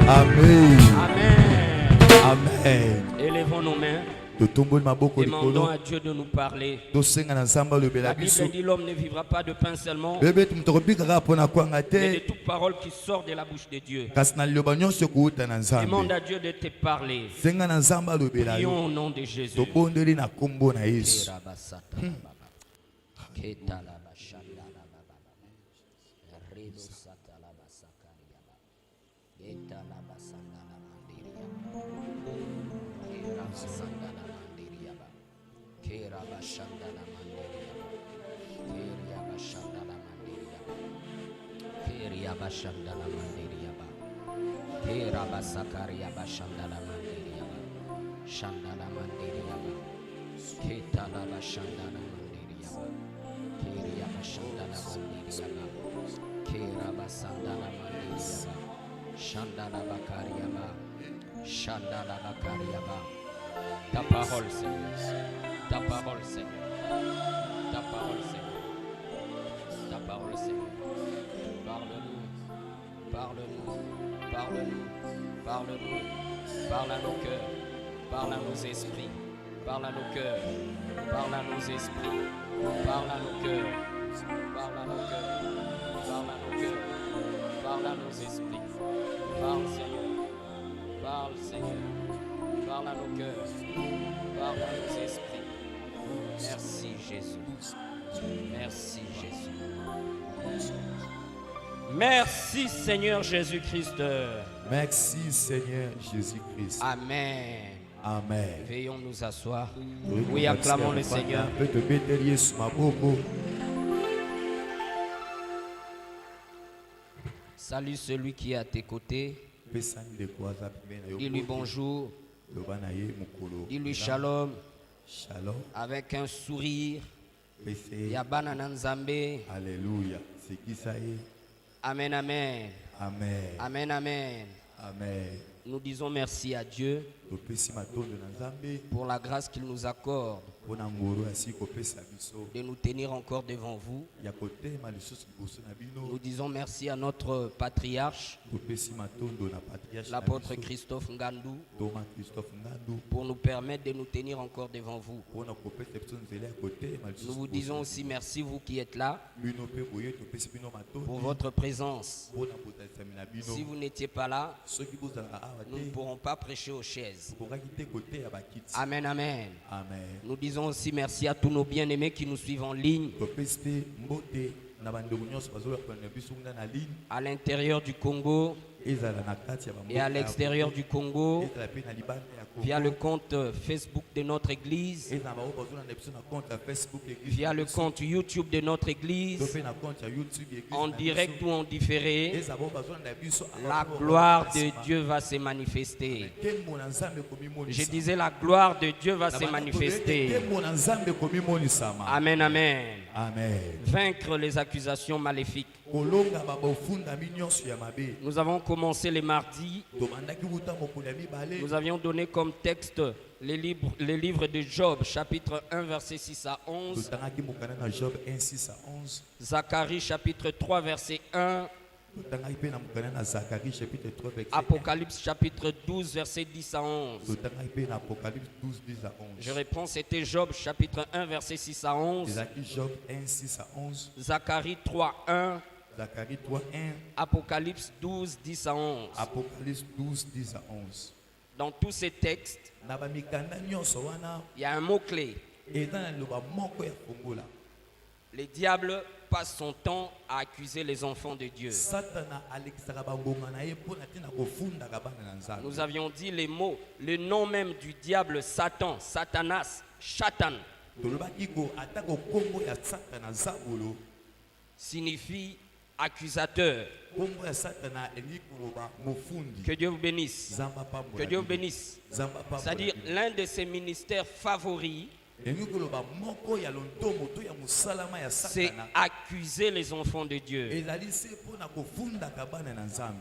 Amen. Amen. Élevons nos mains. Demandons à Dieu de nous parler. La Bible dit l'homme ne vivra pas de pain seulement, mais de toute parole qui sort de la bouche de Dieu. Demande à Dieu de te parler. Prions au nom de Jésus. Bashandala manderia ba, Kera basakaria bashandala manderia ba, Shandala manderia ba, Ketala bashandala manderia ba, Keria bashandala manderia ba, Kera basandala manderia ba, Shandala bakaria ba, Shandala bakaria ba. Ta parole Seigneur, ta parole Seigneur, ta parole Seigneur, ta parole Seigneur. Parle-nous, parle-nous, parle-nous, parle-nous, parle à nos cœurs, parle à nos esprits, parle à nos cœurs, parle à nos esprits, parle à nos cœurs, parle à nos cœurs, parle à nos cœurs, parle à nos esprits, parle Seigneur, parle Seigneur, parle à nos cœurs, parle à nos esprits. Merci Jésus, merci Jésus. Merci Seigneur Jésus-Christ. Merci Seigneur Jésus-Christ. Amen. Amen. Veuillons nous asseoir. Oui, acclamons le Seigneur. Salut celui qui est à tes côtés. Dis-lui bonjour. Dis-lui shalom. Avec un sourire. Yabana Nanzambe. Alléluia. C'est qui ça est? Amen, amen. Amen. Amen, amen. Amen. Nous disons merci à Dieu pour la grâce qu'il nous accorde de nous tenir encore devant vous. Nous disons merci à notre patriarche, l'apôtre Christophe Ngandou, pour nous permettre de nous tenir encore devant vous. Nous vous disons aussi merci, vous qui êtes là, pour votre présence. Si vous n'étiez pas là, nous ne pourrons pas prêcher aux chaises. Amen, amen. Amen. Nous disons aussi merci à tous nos bien-aimés qui nous suivent en ligne, à l'intérieur du Congo et à l'extérieur du Congo, via le compte Facebook de notre église, via le compte YouTube de notre église, en direct ou en différé. La gloire de Dieu va se manifester. Je disais, la gloire de Dieu va se manifester. Amen, amen. Amen. Vaincre les accusations maléfiques. Nous avons commencé les mardis. Nous avions donné comme texte les livres de Job, chapitre 1, verset 6 à 11. Zacharie, chapitre 3, verset 1. Apocalypse, chapitre 12, verset 10 à 11. Je réponds, c'était Job, chapitre 1, verset 6 à 11. Zacharie 3, 1. Apocalypse 12, 10 à 11. Apocalypse 12, 10 à 11. Dans tous ces textes, il y a un mot-clé. Le diable passe son temps à accuser les enfants de Dieu. Nous avions dit les mots, le nom même du diable, Satan, Satanas, Shatan, signifie accusateur. Que Dieu vous bénisse. Que Dieu vous bénisse. C'est-à-dire l'un de ses ministères favoris, c'est accuser les enfants de Dieu.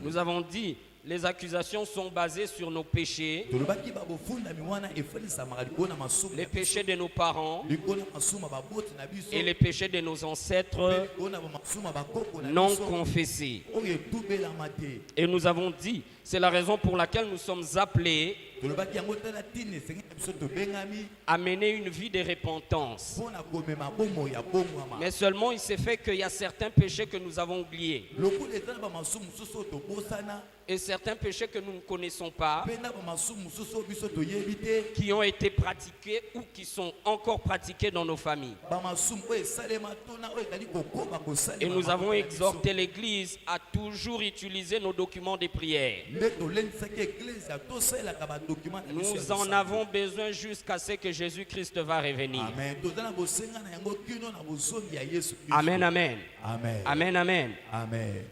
Nous avons dit les accusations sont basées sur nos péchés, tolobaki babofundami wana efalisamaka likolo na masumu les péchés de nos parents likolo na masumu ya baboti na biso et les péchés de nos mpe ancêtres likolo na bamasumu ya bakoko na non biso confessés. oyo etubelama te. Et nous avons dit, c'est la raison pour laquelle nous sommes appelés tolobaki yango tala tini esengeli na biso tobengami à mener une vie de repentance. mpona komema bomoi ya bongwama. Mais seulement il s'est fait qu'il y a certains péchés que nous avons oubliés lokola eza na bamasumu mosusu oyo tobosana et certains péchés que nous ne connaissons pas, mpe na bamasumu mosusu oyo biso toyebi te, qui ont été pratiqués ou qui sont encore pratiqués dans nos familles. bamasumu oyo esalema tona oyo ezali kokoba kosalema. Et nous avons na biso. exhorté l'Église à toujours utiliser nos documents de prière. nde tolendisaki eglise ya tosalelaka badokima na biso ya Nous en lisansi. avons besoin jusqu'à ce que Jésus-Christ va revenir. amen. toza na bosenga na yango kino na bozongi ya yesu kristo. Amen, amen. amen. Amen, amen. amen.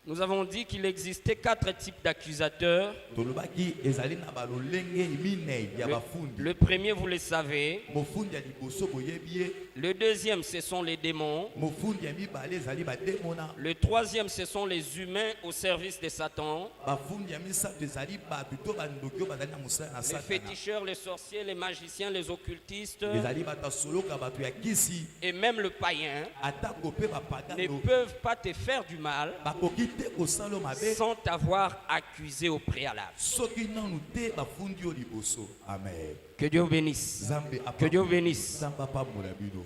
Nous avons dit qu'il existait 4 types d'accusateurs. tolobaki ezali na balolenge minei ya bafundi. Le premier, vous le savez. mofundi ya liboso boyebi ye. Le deuxième, ce sont les démons. mofundi ya mibale ezali bademona. Le troisième, ce sont les humains au service de Satan. bafundi ya misato ezali bato to bandoki oyo bazali na mosala na Les satana. féticheurs, les sorciers, les magiciens, les occultistes ezali bato asoloka bato ya kisi et même le païen atako mpe ne bapagano peuvent pas te faire du mal bakoki te kosala mabe sans t'avoir accusé au préalable. soki nanu te bafundi yo liboso. amen. Que Dieu vous bénisse. Nzambe Que Dieu vous bénisse. Nzambe apambola bino.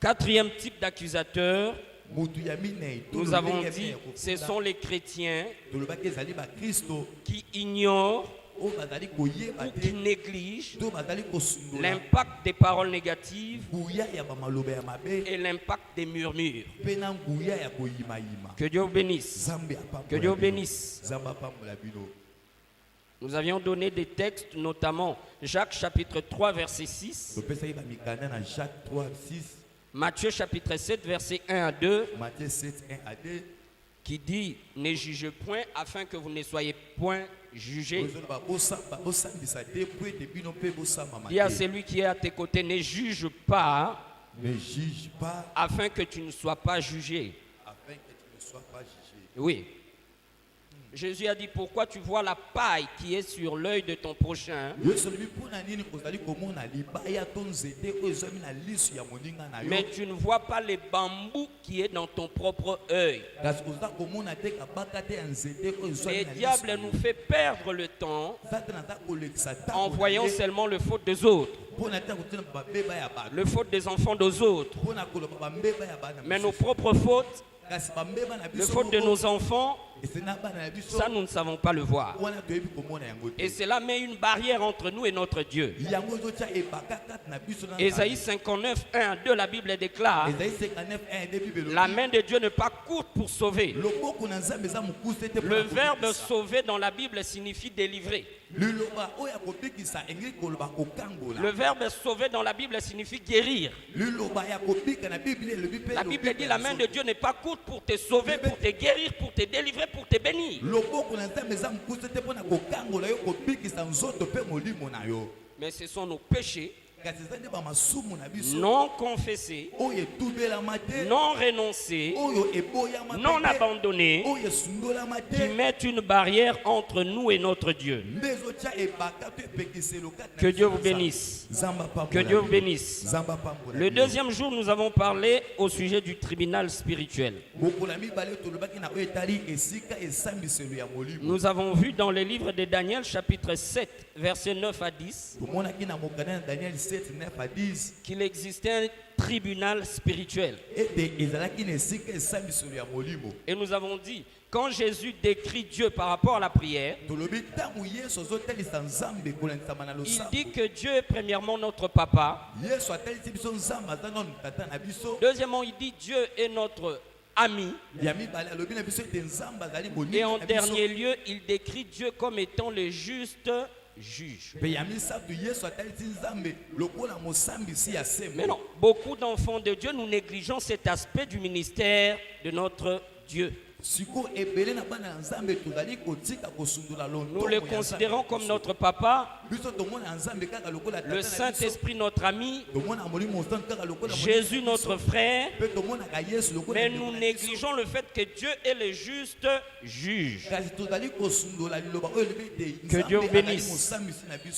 Quatrième type d'accusateur, Mutu ya minei nous avons dit, ce sont les chrétiens tolobaki ezali bakristo qui ignorent oyo bazali koyeba ou qui te négligent to bazali kosundola l'impact des paroles négatives nguya ya bamaloba ya mabe et l'impact des murmures. mpe na nguya ya koyimayima. Que Dieu vous bénisse. Nzambe Que Dieu apambola vous bino. bénisse. Nzambe apambola bino. Nous avions donné des textes, notamment Jacques chapitre 3, verset 6, topesaki bamikanda na Jacques 3 6 Matthieu chapitre 7, verset 1 à 2, Matthieu 7 1 à 2. qui dit « Ne jugez point afin que vous ne soyez point jugés. ozoloba bosambisa te po ete bino mpe bosambama Dis à te. celui qui est à tes côtés, ne juge pas Ne juge pas afin que tu ne sois pas jugé. afin que tu ne sois pas jugé. » Oui. Jésus a dit, pourquoi tu vois la paille qui est sur l'œil de ton prochain, Yesu alobi mpona nini ozali komona libaya to nzete oyo ezwami na lisu ya moninga na yo mais tu ne vois pas les bambous qui est dans ton propre œil. kasi oza komona te kabaka te ya nzete oyo Le ezwami na diable lisu nous fait perdre le temps satana aza kolekisa en voyant ntango seulement le faute des autres, mpona te kotina bambeba ya bato le faute des enfants des autres. mpona koloba bambeba ya bana Mais nos misusu. propres fautes, kasi bambeba na le biso faute de nos enfants, ese na bana na biso ça nous ne savons pas le voir. wana toyebi komona yango te Et cela met une barrière entre nous et notre Dieu. yango ezotya ebaka kati na biso na Ésaïe 59, 1 à 2, la Bible déclare, Esaïe 59 1 2 Bible la main de Dieu n'est pas courte pour sauver. loboko na nzambe eza mokuse te Le verbe sauver dans la Bible signifie délivrer. liloba oyo akobikisa engeli koloba kokangola Le verbe sauver dans la Bible signifie guérir. liloba ya kobika na biblia elobi mpe La Bible dit la main de Dieu n'est pas courte pour te sauver, pour te guérir, pour te délivrer, pour te bénir. loboko na nzambe eza mokuse te mpona kokangola yo kobikisa nzoto mpe molimo na yo Mais ce sont nos péchés kasi eza nde bamasumu na biso non confessés, oyo etubelama te non renoncés, oyo eboyama non te abandonnés, oyo esundolama qui te mettent une barrière entre nous et notre Dieu. nde ezotya ebaka to epekiselo kati na Que biso Dieu na vous Nzambe. bénisse. Nzambe apambola Que Dieu vous bino. bénisse. Nzambe apambola Le bino. deuxième jour, nous avons parlé au sujet du tribunal spirituel. mokolo ya mibale tolobaki na oyo etali esika esambiselo ya molimo Nous avons vu dans le livre de Daniel, chapitre 7, versets 9 à 10, tomonaki na mokanda na Daniel 7 9 à 10 qu'il existait un tribunal spirituel. ete ezalaki na esika esambiselo ya molimo Et nous avons dit, quand Jésus décrit Dieu par rapport à la prière, tolobi ntango yesu azotalisa nzambe kolandisama na il losambo dit que Dieu est premièrement notre papa. yesu atalisi biso nzambe aza nanu tata na biso Deuxièmement, il dit Dieu est notre ami. ya mibale alobi na biso ete nzambe azali Et moninga en na biso dernier lieu, il décrit Dieu comme étant le juste juge. mpe ya misato yesu atalisi nzambe lokola mosambisi ya Mais sembo non, beaucoup d'enfants de Dieu, nous négligeons cet aspect du ministère de notre Dieu. Nous le considérons comme notre papa, le Saint-Esprit notre ami, Jésus notre frère, mais nous négligeons le fait que Dieu est le juste juge. Que Dieu vous bénisse.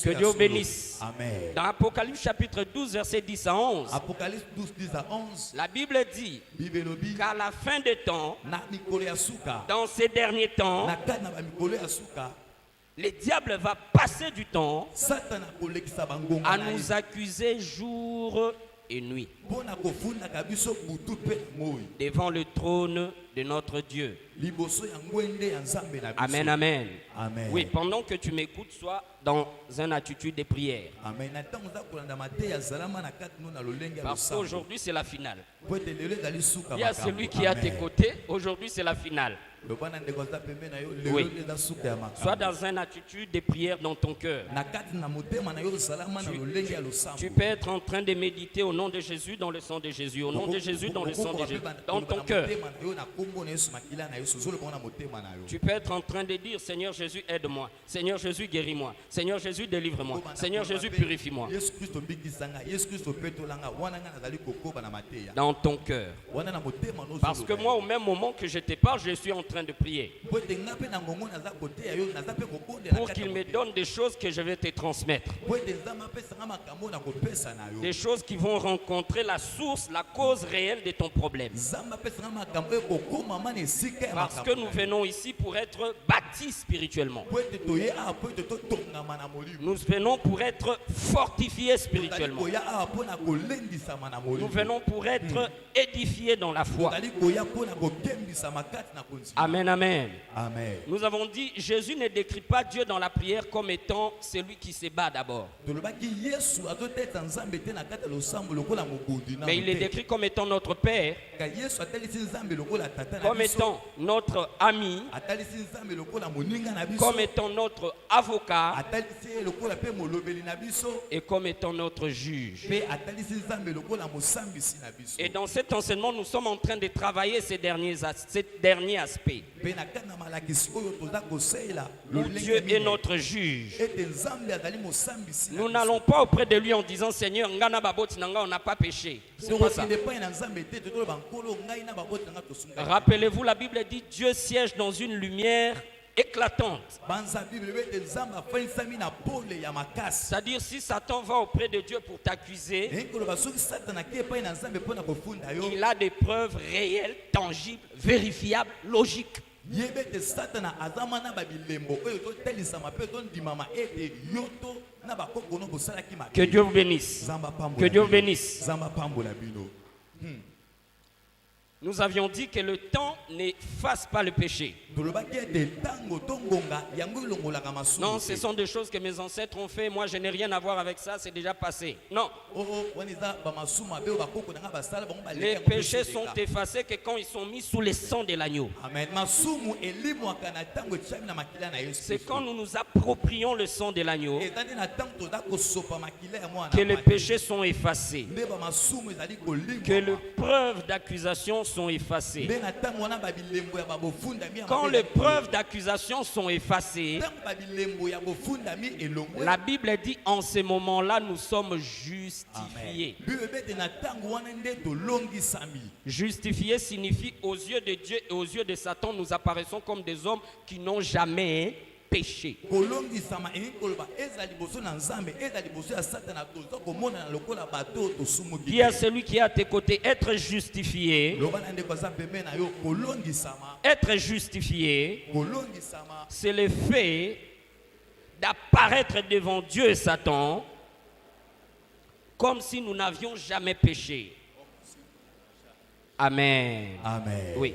Que Dieu vous bénisse. Amen. Dans Apocalypse chapitre 12, verset 10 à 11, Apocalypse 12, 10 à 11. la Bible dit qu'à la fin des temps, dans ces derniers temps, le diable va passer du temps à nous accuser jour et nuit devant le trône de notre Dieu. Amen, amen. Amen. Oui, pendant que tu m'écoutes, sois dans une attitude de prière. Amen. Parce qu'aujourd'hui, c'est la finale. Il Il y a celui qui est à tes côtés. Aujourd'hui, c'est la finale. Oui. Sois dans une attitude de prière dans ton cœur. Tu peux être en train de méditer au nom de Jésus, dans le sang de Jésus, au nom de Jésus, dans le sang de Jésus, dans ton cœur. Tu peux être en train de dire, Seigneur Jésus, aide-moi. Seigneur Jésus, guéris-moi. Seigneur Jésus, délivre-moi. Seigneur Jésus, purifie-moi. Dans ton cœur. Parce que moi, au même moment que je te parle, je suis en train de prier pour qu'il me donne des choses que je vais te transmettre, des choses qui vont rencontrer la source, la cause réelle de ton problème. Parce que nous venons ici pour être bâtis spirituellement. Nous venons pour être fortifiés spirituellement. Nous venons pour être édifiés dans la foi. Amen, amen. Amen. Nous avons dit, Jésus ne décrit pas Dieu dans la prière comme étant celui qui se bat d'abord. Mais il est décrit comme étant notre Père, comme étant notre ami, comme étant notre avocat et comme étant notre juge. Et dans cet enseignement, nous sommes en train de travailler ces derniers aspects. Où Dieu est notre juge. Nous n'allons pas auprès de lui en disant Seigneur, on n'a pas péché. C'est pas ça. Rappelez-vous, la Bible dit Dieu siège dans une lumière éclatante. C'est-à-dire si Satan va auprès de Dieu pour t'accuser, il a des preuves réelles, tangibles, vérifiables, logiques. Que Dieu vous bénisse. Que Dieu vous bénisse. Nous avions dit que le temps n'efface pas le péché. Non, ce sont des choses que mes ancêtres ont fait. Moi, je n'ai rien à voir avec ça. C'est déjà passé. Non. Les péchés sont effacés que quand ils sont mis sous le sang de l'agneau. C'est quand nous nous approprions le sang de l'agneau que les péchés sont effacés. Que les preuves d'accusation sont effacées. Quand les preuves d'accusation sont effacées, la Bible dit en ces moments-là, nous sommes justifiés. Justifiés signifie aux yeux de Dieu et aux yeux de Satan, nous apparaissons comme des hommes qui n'ont jamais péché. Dis à celui qui est à tes côtés, être justifié. Être justifié, c'est le fait d'apparaître devant Dieu et Satan comme si nous n'avions jamais péché. Amen. Amen. Oui.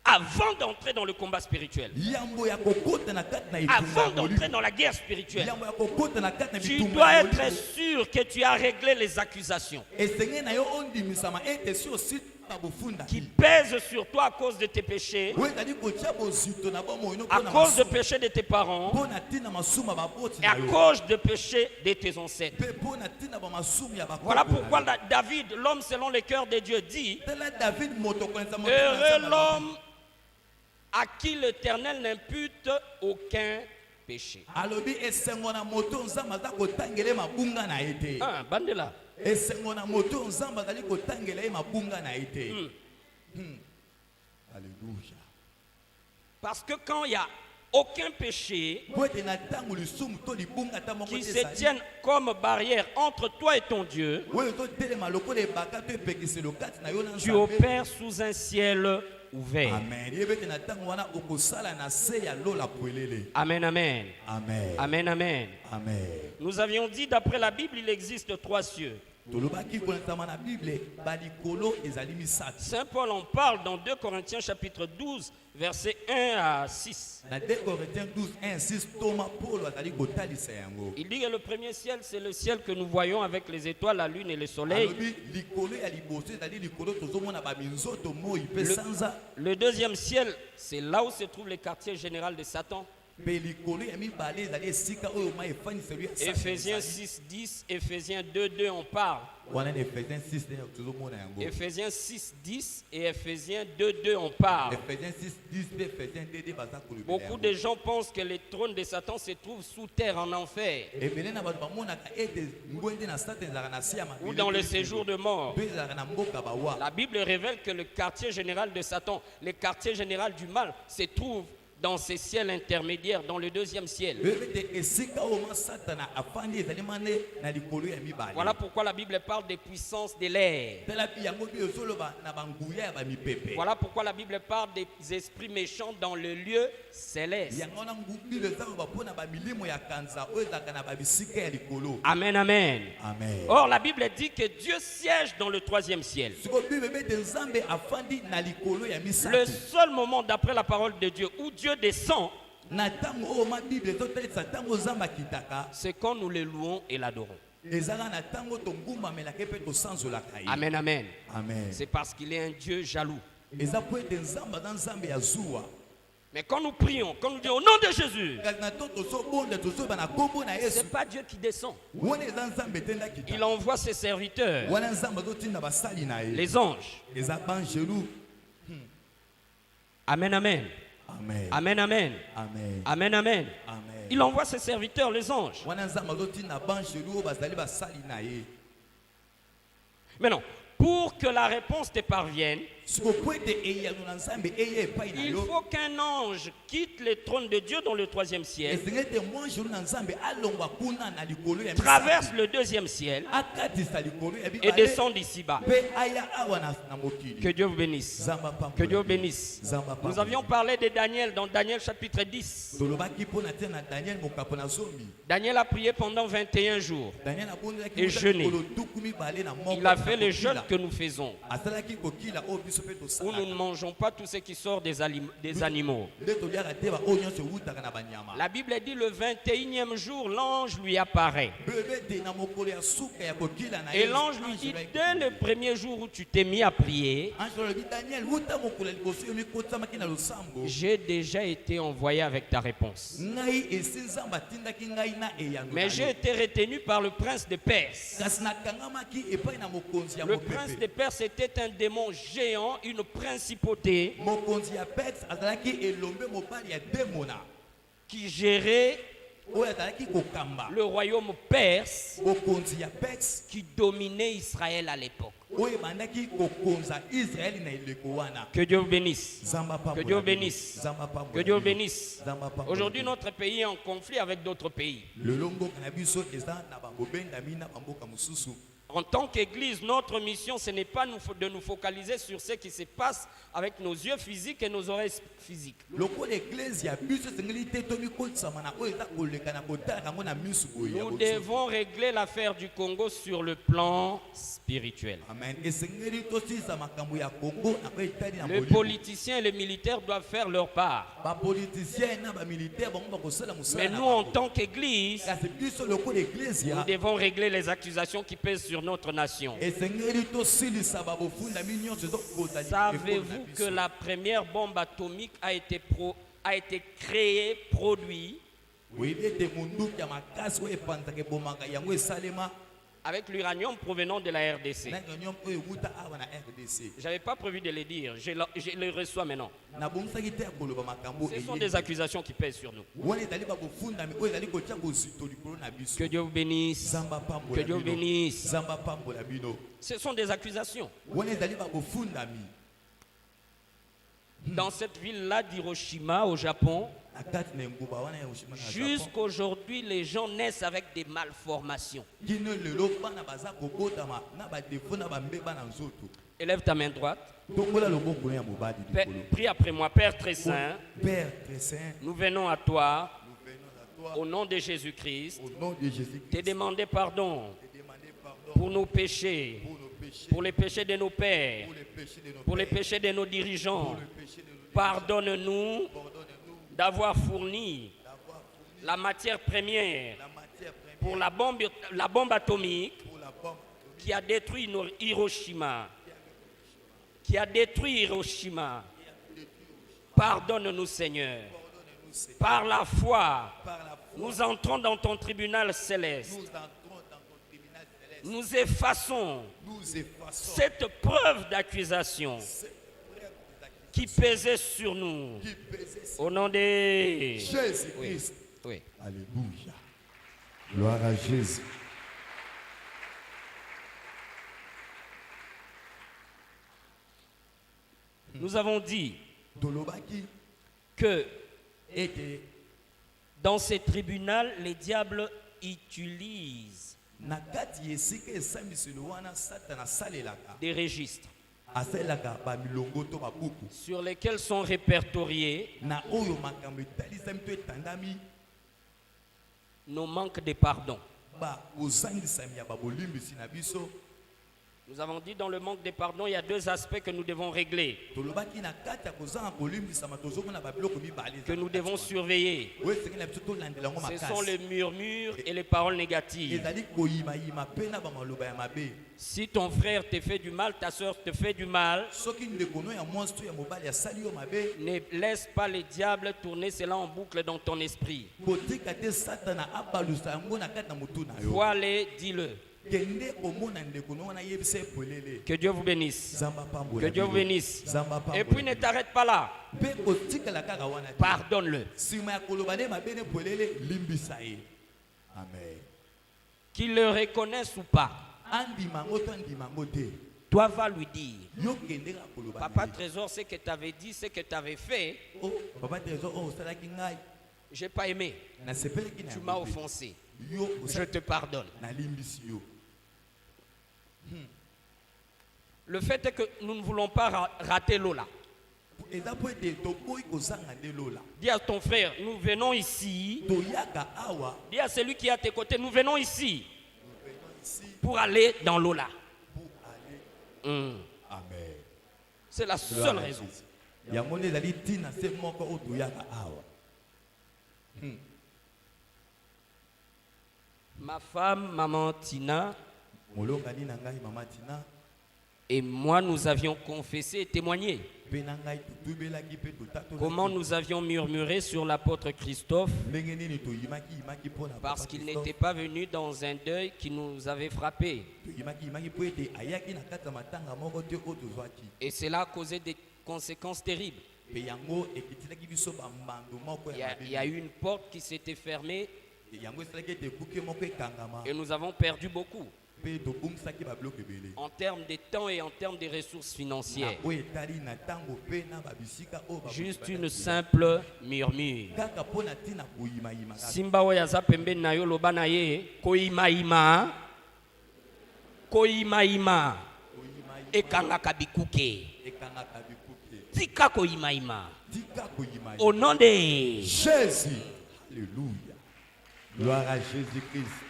Avant d'entrer dans le combat spirituel, avant d'entrer dans la guerre spirituelle, tu dois être sûr que tu as réglé les accusations. qui pèsent sur toi à cause de tes péchés, à cause de péchés de tes parents, et à cause de péchés de tes ancêtres. Voilà pourquoi David, l'homme selon le cœur de Dieu, dit: heureux l'homme à qui l'Éternel n'impute aucun péché. Bandela. Parce que quand il n'y a aucun péché qui se tienne comme barrière entre toi et ton Dieu, tu opères sous un ciel ouvert. Amen, amen. Amen, amen. Nous avions dit, d'après la Bible, il existe 3 cieux. Saint Paul en parle dans 2 Corinthiens chapitre 12, versets 1 à 6. Il dit que le premier ciel, c'est le ciel que nous voyons avec les étoiles, la lune et le soleil. Le deuxième ciel, c'est là où se trouve le quartier général de Satan. Éphésiens 6, 10, Éphésiens 2, 2, on parle. Éphésiens 6, 10 et Éphésiens 2, 2, on parle. Beaucoup de gens pensent que le trône de Satan se trouve sous terre en enfer, ou dans le séjour de mort. La Bible révèle que le quartier général de Satan, le quartier général du mal, se trouve dans ces ciels intermédiaires, dans le deuxième ciel. Voilà pourquoi la Bible parle des puissances de l'air. Voilà pourquoi la Bible parle des esprits méchants dans le lieu céleste. Amen, amen. Or, la Bible dit que Dieu siège dans le 3e ciel. Le seul moment, d'après la parole de Dieu, où Dieu descend, c'est quand nous le louons et l'adorons. Amen, amen. C'est parce qu'il est un Dieu jaloux. Mais quand nous prions, quand nous disons au nom de Jésus, ce n'est pas Dieu qui descend. Il envoie ses serviteurs, les anges. Amen, amen. Amen, amen. Amen, amen. Amen. Il envoie ses serviteurs, les anges. Maintenant, pour que la réponse te parvienne, il faut qu'un ange quitte le trône de Dieu dans le 3e ciel, traverse le 2e ciel et descende ici-bas. Que Dieu vous bénisse. Que Dieu vous bénisse. Nous avions parlé de Daniel dans Daniel chapitre 10. Daniel a prié pendant 21 jours et jeûné. Il a fait le jeûne que nous faisons, où nous ne mangeons pas tout ce qui sort des animaux. La Bible dit le 21e jour, l'ange lui apparaît. Et l'ange lui dit, dès le premier jour où tu t'es mis à prier, j'ai déjà été envoyé avec ta réponse. Mais j'ai été retenu par le prince de Perse. Le prince de Perse était un démon géant, une principauté qui gérait le royaume perse, qui dominait Israël à l'époque. Que Dieu vous bénisse. Que Dieu vous bénisse. Que Dieu vous bénisse. Aujourd'hui, notre pays est en conflit avec d'autres pays. En tant qu'Église, notre mission, ce n'est pas de nous focaliser sur ce qui se passe avec nos yeux physiques et nos oreilles physiques. Nous devons régler l'affaire du Congo sur le plan spirituel. Les politiciens et les militaires doivent faire leur part. Mais nous, en tant qu'Église, nous devons régler les accusations qui pèsent sur sur notre nation. esengeli tosilisa babofundami nyonso ezokozala Savez-vous que la première bombe atomique a été créée, produite oyebi ete munduki ya makasi oyo epanzaka ebomaka yango esalema avec l'uranium provenant de la RDC? na uranium oyo ewuta awa na RDC. Je n'avais pas prévu de le dire, je le reçois maintenant. nabongisaki te ya koloba makambo Ce sont des accusations qui pèsent sur nous. wana ezali babofundami oyo ezali kotia bozito likolo na biso. Que Dieu vous bénisse. Zamba Que pambola Dieu vous bino. bénisse. Zamba pambola bino. Ce sont des accusations. wana ezali babofundami Dans cette ville-là d'Hiroshima, au Japon, na kati na engumba wana ya Hiroshima na Japon. jusqu'aujourd'hui, les gens naissent avec des malformations. kino lelo bana baza kobotama na badefo na bambeba na nzoto. Élève ta main droite. tongola loboko ya mobali likolo. Prie après moi. Père très saint, Père très saint, nous venons à toi, nous venons à toi au nom de Jésus-Christ, au nom de Jésus-Christ. te demander pardon Te demander pardon pour nos péchés, pour nos péchés, pour les péchés de nos pères, pour les péchés de nos pour les pères, péchés de nos pour dirigeants. les péchés de nos Pardonne-nous Pardonne-nous d'avoir fourni d'avoir fourni la matière première la matière première pour la bombe atomique pour la bombe qui a détruit Hiroshima. Qui a détruit Hiroshima. Pardonne-nous, Seigneur. Pardonne-nous, Seigneur. Par la foi, Par la foi, nous entrons dans ton tribunal céleste. nous entrons dans ton tribunal céleste. Nous effaçons Nous effaçons cette preuve d'accusation cette preuve qui pesait sur nous. qui pesait sur Au nom de Jésus-Christ. Oui. Alléluia. Gloire à Jésus. Nous avons dit Tolobaki que était dans ces tribunaux, les diables utilisent na kati esika esambiselo wana Satan asalelaka des registres asalelaka bamilongo to babuku sur lesquels sont répertoriés na oyo makambo etalisami to etandami nos manques de pardon. kozangisami ya babolimbisi na biso. Nous avons dit dans le manque de pardon, il y a deux aspects que nous devons régler, Tolobaki na kati ya kozanga kolimbisama tozomona babiloko mibale que nous devons surveiller. oyo esengeli na biso tolandela yango Ce sont les makasi murmures et les paroles négatives. ezali koyimayima mpe na bamaloba ya mabe. Si ton frère te fait du mal, ta soeur te fait du mal, soki ndeko no ya mwasi to ya mobali asali yo mabe ne laisse pas les diables tourner cela en boucle dans ton esprit. kotika te satana abalusa yango na kati na motu na yo. Vois-les, dis-le. kende komona ndeko no wana yebisa epolele. Que Dieu vous bénisse. Zamba pambola Que Dieu vous bino. bénisse. Zamba pambola Et puis ne bino. t'arrête pas là. mpe kotikala kaka wana te. Pardonne-le. nsima ya koloba nde mabe ne polele limbisa ye. Amen. Qu'il le reconnaisse ou pas, andima yango to andima yango te. toi va lui dire. yo kende kaka koloba Papa na ye. Trésor, ce que tu avais dit, ce que tu avais fait, Oh, papa trésor oyo osalaki ngai j'ai pas aimé. nasepelaki na Tu yango m'as te. offensé. yo Je te pardonne. nalimbisi yo. Le fait est que nous ne voulons pas rater Lola. eza po ete tokoki kozanga nde lola. Dis à ton frère, nous venons ici. toyaka awa Dis à celui qui est à tes côtés, nous venons ici ici pour aller dans Lola. pour aller. Amen. C'est la seule raison. yango nde ezali ntina se moko oyo toyaka awa. Ma femme, maman Tina, molongani na ngai mama tina et moi, nous avions confessé et témoigné mpe na ngai totubelaki mpe totatolaki comment nous avions murmuré sur l'apôtre Christophe ndenge nini toyimaki mpo na parce Papa qu'il Christophe. n'était pas venu dans un deuil qui nous avait frappés. toyimaki mpo ete ayaki na kati ya matanga moko te oyo tozwaki Et cela a causé des conséquences terribles. mpe yango ekitilaki biso bambando moko Il y ya a, il y a eu une porte qui s'était fermée yango esalaki ete ekuke moko ekangama et nous avons perdu beaucoup mpe tobongisaki babiloko ebele en termes de temps et en termes de ressources na financières. oyo etali na ntango mpe na babisika oyo Juste une simple murmure. kaka mpo na ntina koyimayima kaka. Simba oyo aza pembeni na yo loba na ye koyimayima koyimayima Koyimayima ekangaka bikuke ekangaka bikuke tika koyimayima tika koyimayima. au nom de Jésus. Alléluia. Gloire à Jésus-Christ.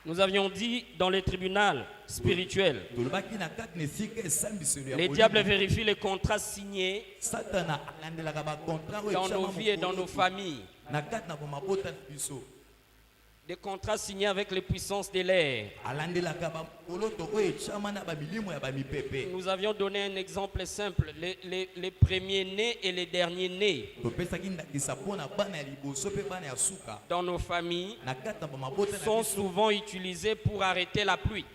nous avions dit dans les tribunaux spirituels Tolobaki na kati na esika esambiselo ya les Bolimo. diables vérifient les contrats signés Satana alandelaka bakontrat oyo dans etiama nos vies et dans mokolo nos familles. na kati na bomabota na biso. des contrats signés avec les puissances de l'air. Nous avions donné un exemple simple, les premiers-nés et les derniers-nés dans nos familles sont souvent utilisés pour arrêter la pluie.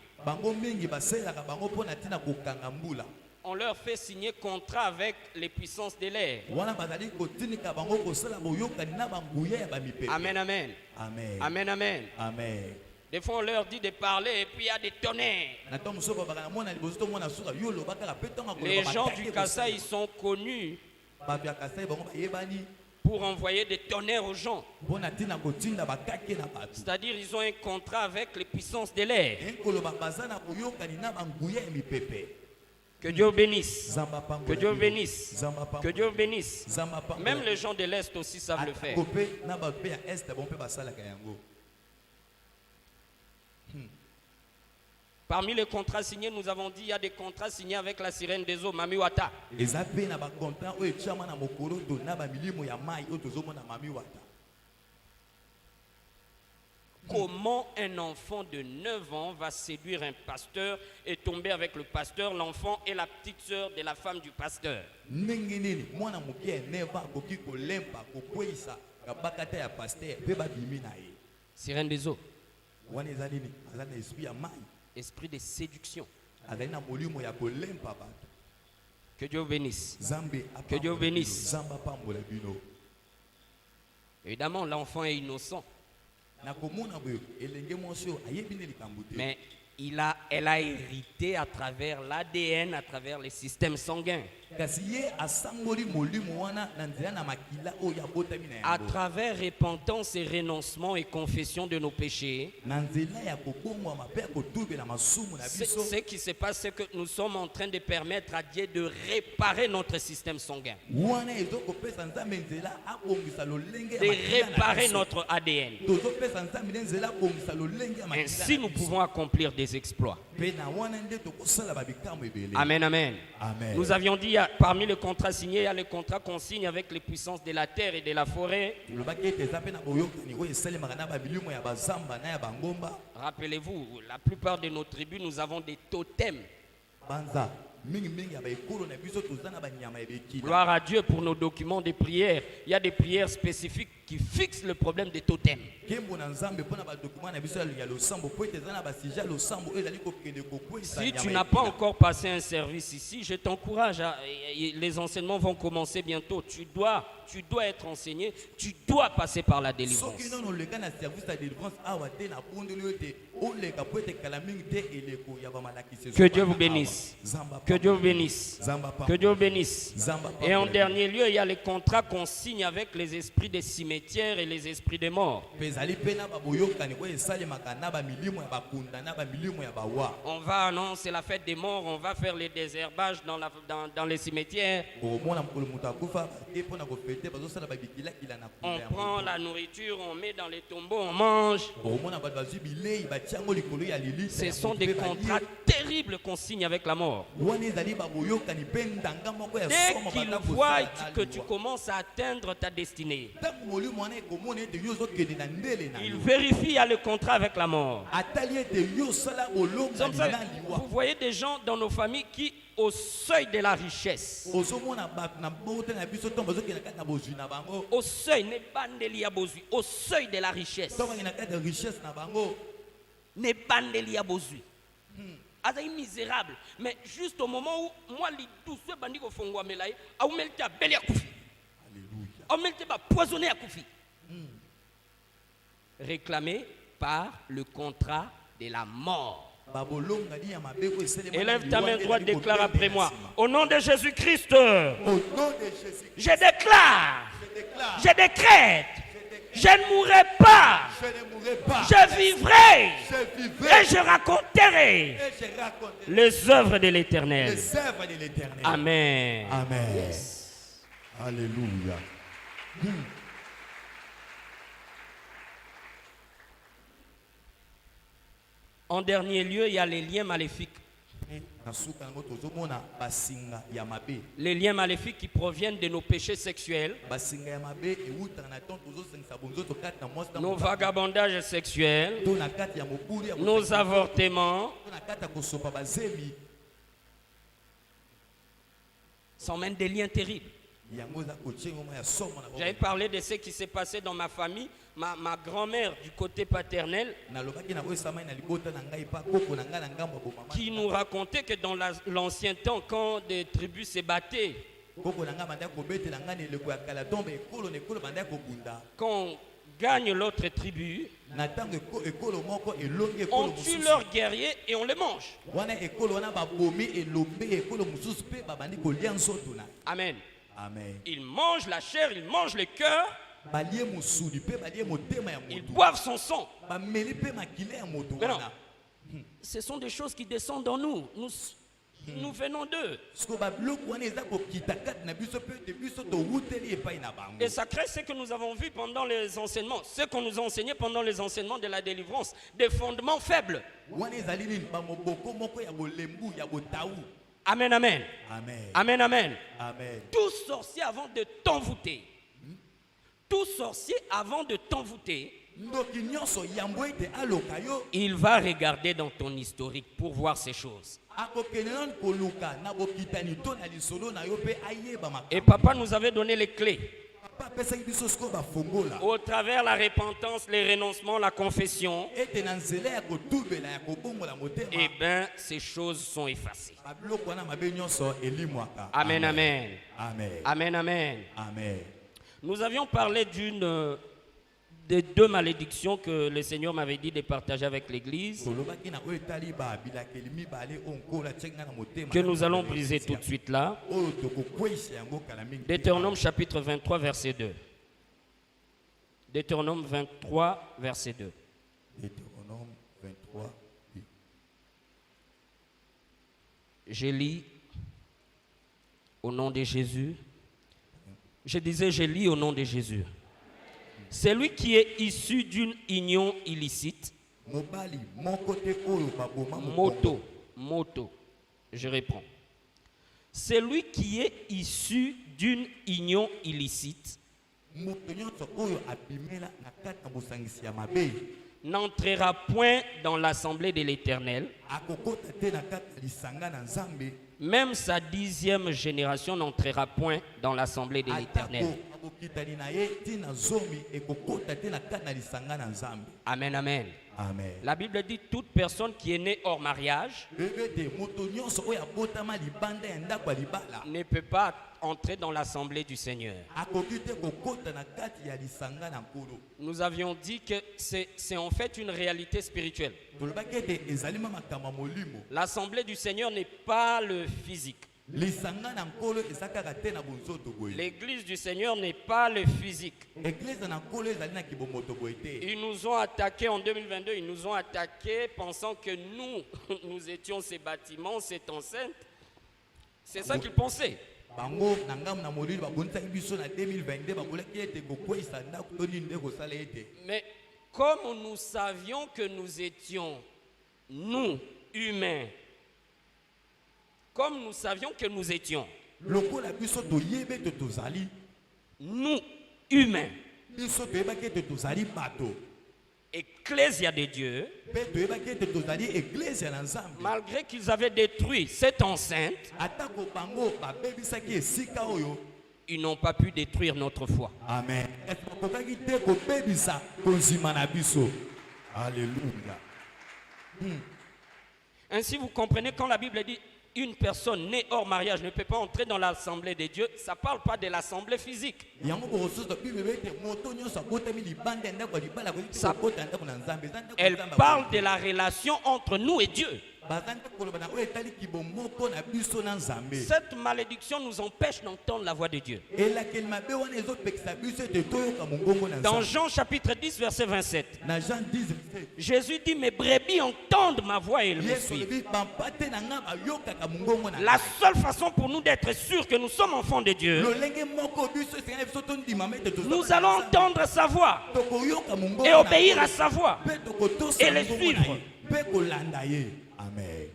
On leur fait signer contrat avec les puissances de l'air. Amen, amen. Amen. Amen, amen. Amen. Des fois, on leur dit de parler et puis il y a des tonnerres. Les gens du Kassai, ils sont connus pour envoyer des tonnerres aux gens. C'est-à-dire, ils ont un contrat avec les puissances de l'air. Que Dieu bénisse. Que Dieu bénisse. Que Dieu bénisse. Même les gens de l'Est aussi savent le faire. Parmi les contrats signés, nous avons dit qu'il y a des contrats signés avec la sirène des eaux, Mami Wata. Comment un enfant de 9 ans va séduire un pasteur et tomber avec le pasteur? L'enfant est la petite sœur de la femme du pasteur. Sirène des eaux. Esprit de séduction. Que Dieu bénisse. Que Dieu bénisse. Évidemment, l'enfant est innocent. Mais elle a hérité à travers l'ADN, à travers les systèmes sanguins. À travers repentance et renoncement et confession de nos péchés, ce qui se passe, c'est que nous sommes en train de permettre à Dieu de réparer notre système sanguin, de réparer notre ADN. Ainsi, nous pouvons accomplir des exploits. Amen, amen. Amen. Nous avions dit, parmi les contrats signés, il y a les contrats qu'on signe avec les puissances de la terre et de la forêt. Rappelez-vous, la plupart de nos tribus, nous avons des totems. Gloire à Dieu pour nos documents de prière. Il y a des prières spécifiques qui fixent le problème des totems. Si tu n'as pas encore passé un service ici, je t'encourage. Les enseignements vont commencer bientôt. Tu dois être enseigné. Tu dois passer par la délivrance. Que Dieu vous bénisse. Que Dieu vous bénisse. Que Dieu vous bénisse. Et en dernier lieu, il y a les contrats qu'on signe avec les esprits des cimetières et les esprits des morts. On va annoncer la fête des morts, on va faire les désherbages dans les cimetières. On prend la nourriture, on met dans les tombeaux, on mange. Ce sont des contrats terribles qu'on signe avec la mort. Dès qu'ils voient que tu commences à atteindre ta destinée, ils vérifient il y a le contrat avec la mort. Vous voyez des gens dans nos familles qui, au seuil de la richesse, au seuil de la richesse, n'est pas Azaï misérable, mais juste au moment où moi les douze bandits au fond Guamelaï, a oumelti à Belia Koufi, a oumelti à poisonner à Koufi, réclamé par le contrat de la mort. Élève ta main droite, déclare après moi. Au nom de Jésus-Christ, je déclare, je décrète, je ne mourrai pas, je vivrai et je raconterai les œuvres de l'Éternel. Amen. Amen. Yes. Alléluia. En dernier lieu, il y a les liens maléfiques. na suka nango tozomona basinga ya mabe. Les liens maléfiques qui proviennent de nos péchés sexuels, Basinga ya mabe ewutaka na ton tozosengisa bonzoto kati na mwasi na nos mobali. vagabondages sexuels, To na kati ya mobulu ya nos avortements, to na kati ya kosopa bazemi. sont même des liens terribles. Yango eza kotyengo ma ya somo na J'avais parlé de ce qui s'est passé dans ma famille, ma grand-mère du côté paternel, nalobaki na oyesama na libota na ngai pa koko na ngai na ngambo bo mama. qui nous racontait que dans l'ancien temps, quand des tribus se battaient, Koko na ngai banda kobete na ngai eleko ya kala tombe ekolo banda kobunda. quand on gagne l'autre tribu, Na tango ekolo moko elongi on ekolo tue mosusu. leurs guerriers et on les mange. Wana ekolo wana babomi elombe ekolo mosusu pe babandi kolia nzoto na. Amen. Amen. Ils mangent la chair, ils mangent le cœur, Balie musudi pe balie motema ya ils moto. boivent son sang. Bameli pe makile ya moto Mais non, wana. ce sont des choses qui descendent en nous. Nous venons d'eux. Siko ba biloko wana eza kokita kati na biso pe te biso to wuteli epai na bango. Et ça crée ce que nous avons vu pendant les enseignements, ce qu'on nous a enseigné pendant les enseignements de la délivrance, des fondements faibles. Wana ezali nini ba moboko moko ya bolembu ya botaou. Amen, amen. Amen. Amen, amen. Amen. Tout sorcier avant de t'envoûter, tout sorcier avant de t'envoûter, Ndoki nyonso yambo ete aloka yo il va regarder dans ton historique pour voir ces choses. akokende nan koluka na bokitani to na lisolo na yo pe ayeba Et makambo. papa nous avait donné les clés. Papa apesaki biso siko bafongola. Au travers la repentance, les renoncements, la confession, Ete na nzela ya kotubela ya kobongola motema. eh bien, ces choses sont effacées. Babiloko wana mabe nyonso elimwaka. Amen, amen. Amen. Amen, amen. Amen. Nous avions parlé des deux malédictions que le Seigneur m'avait dit de partager avec l'Église, Tolobaki na oyo etali babilakeli mibale oyo nkola tyenga na motema. que nous allons briser tout de suite là. Oyo tokokweyisa yango kala mingi. Deutéronome chapitre 23, verset 2. Deutéronome 23, verset 2. Deutéronome 23. Je lis au nom de Jésus. Je disais, je lis au nom de Jésus. Celui qui est issu d'une union illicite, Mobali moko te oyo baboma moto, je reprends. Celui qui est issu d'une union illicite moto nyonso oyo abimela na kati na bosangisi ya mabe n'entrera point dans l'assemblée de l'Éternel. akokota te na kati ya lisanga na Nzambe. Même sa 10e génération n'entrera point dans l'assemblée de l'Éternel. Atako abokitani na ye tina zomi ekokota te na kati na lisanga na Nzambe. Amen, amen. Amen. La Bible dit toute personne qui est née hors mariage Ete moto nyonso oyo abotama libanda ya ndako ya libala ne peut pas entrer dans l'assemblée du Seigneur. akoki te kokota na kati ya lisanga na Nkolo. Nous avions dit que c'est en fait une réalité spirituelle. Tolobaki ete ezali ma makambo ya molimo. L'assemblée du Seigneur n'est pas le physique. Lisanga na Nkolo eza kaka te na bonzoto boye. L'église du Seigneur n'est pas le physique. Église na Nkolo ezali na kibomoto boye te. Ils nous ont attaqués en 2022, ils nous ont attaqués pensant que nous étions ces bâtiments, cette enceinte. C'est ça qu'ils pensaient. Bango na ngamu na molili babonisaki biso na 2022 bakolaki ete kokweyisa ndako to nini nde kosala ete. Mais comme nous savions que nous étions, nous, humains, comme nous savions que nous étions, Lokola biso toyebe te tozali, nous, humains, biso toyebaki ete tozali bato, ecclésia de Dieu, pe toyebaki ete tozali eglise na Nzambe. malgré qu'ils avaient détruit cette enceinte, Atako bango babebisaki esika oyo. ils n'ont pas pu détruire notre foi. Amen. Ete bakokaki te kobebisa konzima na biso. Alléluia. Ainsi, vous comprenez, quand la Bible dit une personne née hors mariage ne peut pas entrer dans l'assemblée de Dieu, ça ne parle pas de l'assemblée physique. Yango bososo Bible ete moto nyonso abotami libanda ya ndako ya libala koki Ça- kota ndako na Nzambe. Eza ndako ya Elle Nzambe. parle de la relation entre nous et Dieu. Bazanga koloba na oyo etali kibomoko na biso na Nzambe. Cette malédiction nous empêche d'entendre la voix de Dieu. Elakeli mabe wana ezopekisa biso ete toyoka mongongo na Dans Nzambe. Jean chapitre 10, verset 27, Na Jean 10 Jésus dit, mes brebis entendent ma voix et elles me Yesu suivent. olobi bampate na nga bayokaka mongongo na La ngai. seule façon pour nous d'être sûrs que nous sommes enfants de Dieu, Lolenge moko biso esengeli biso tondima mete tozala nous na allons Nzambe. entendre sa voix Tokoyoka mongongo et na obéir Ye. à sa voix. Pe tokotosa et les mongongo na suivre. Ye. Pe kolanda ye. Amen.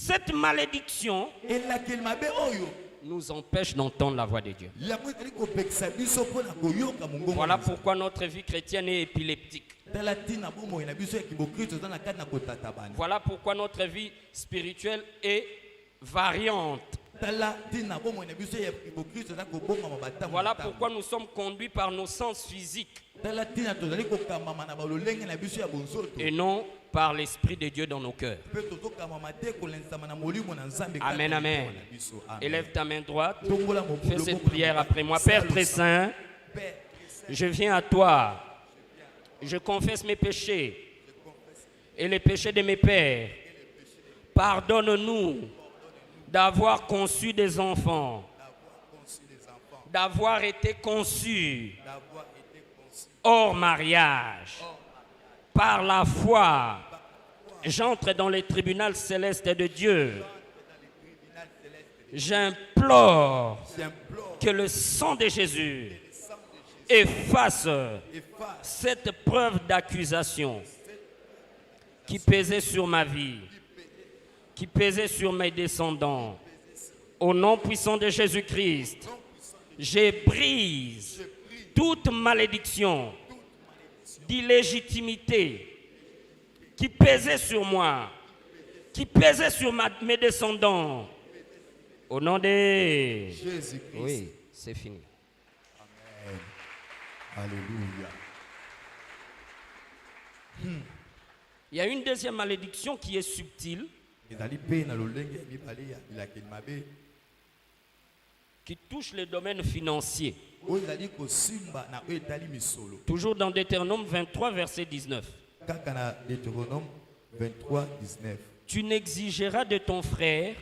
Cette malédiction elakeli mabe oyo nous empêche d'entendre la voix de Dieu. yango ezali kopekisa biso mpona koyoka mongongo. Voilà pourquoi notre vie chrétienne est épileptique. tala ntina bomoi na biso ya kibokristo eza na kati na kotatabana. Voilà pourquoi notre vie spirituelle est variante. tala ntina bomoi na biso ya kibokristo eza kobongama batango. Voilà pourquoi nous sommes conduits par nos sens physiques tala ntina tozali kokambama na balolenge na biso ya bonzoto. et non par l'Esprit de Dieu dans nos cœurs. mpe tozokamama te kolensama na molimo na nzambe. Amen, amen. na biso. Amen. Élève ta main droite. Tombola Fais mobulu cette bongo prière na après moi. maboko. Père très saint, Père, je viens à toi. Je confesse mes péchés et les péchés de mes pères. Pardonne-nous d'avoir conçu des enfants, d'avoir été conçus d'avoir été conçu hors mariage. Par la foi, j'entre dans le tribunal céleste de Dieu. J'implore j'implore que le sang de Jésus efface cette preuve d'accusation qui pesait sur ma vie, qui pesait sur mes descendants. Au nom puissant de Jésus-Christ, je brise toute malédiction d'illégitimité qui pesait sur moi, qui pesait sur mes descendants. Au nom de... Jésus-Christ. Oui, c'est fini. Amen. Alléluia. Il y a une deuxième malédiction qui est subtile, ezali mpe na lolenge ya mibale ya bilakeli mabe qui touche le domaine financier. oyo ezali kosimba na oyo etali misolo. Toujours dans Deutéronome 23, verset 19. kaka na Deutéronome 23, 19. Tu n'exigeras de ton frère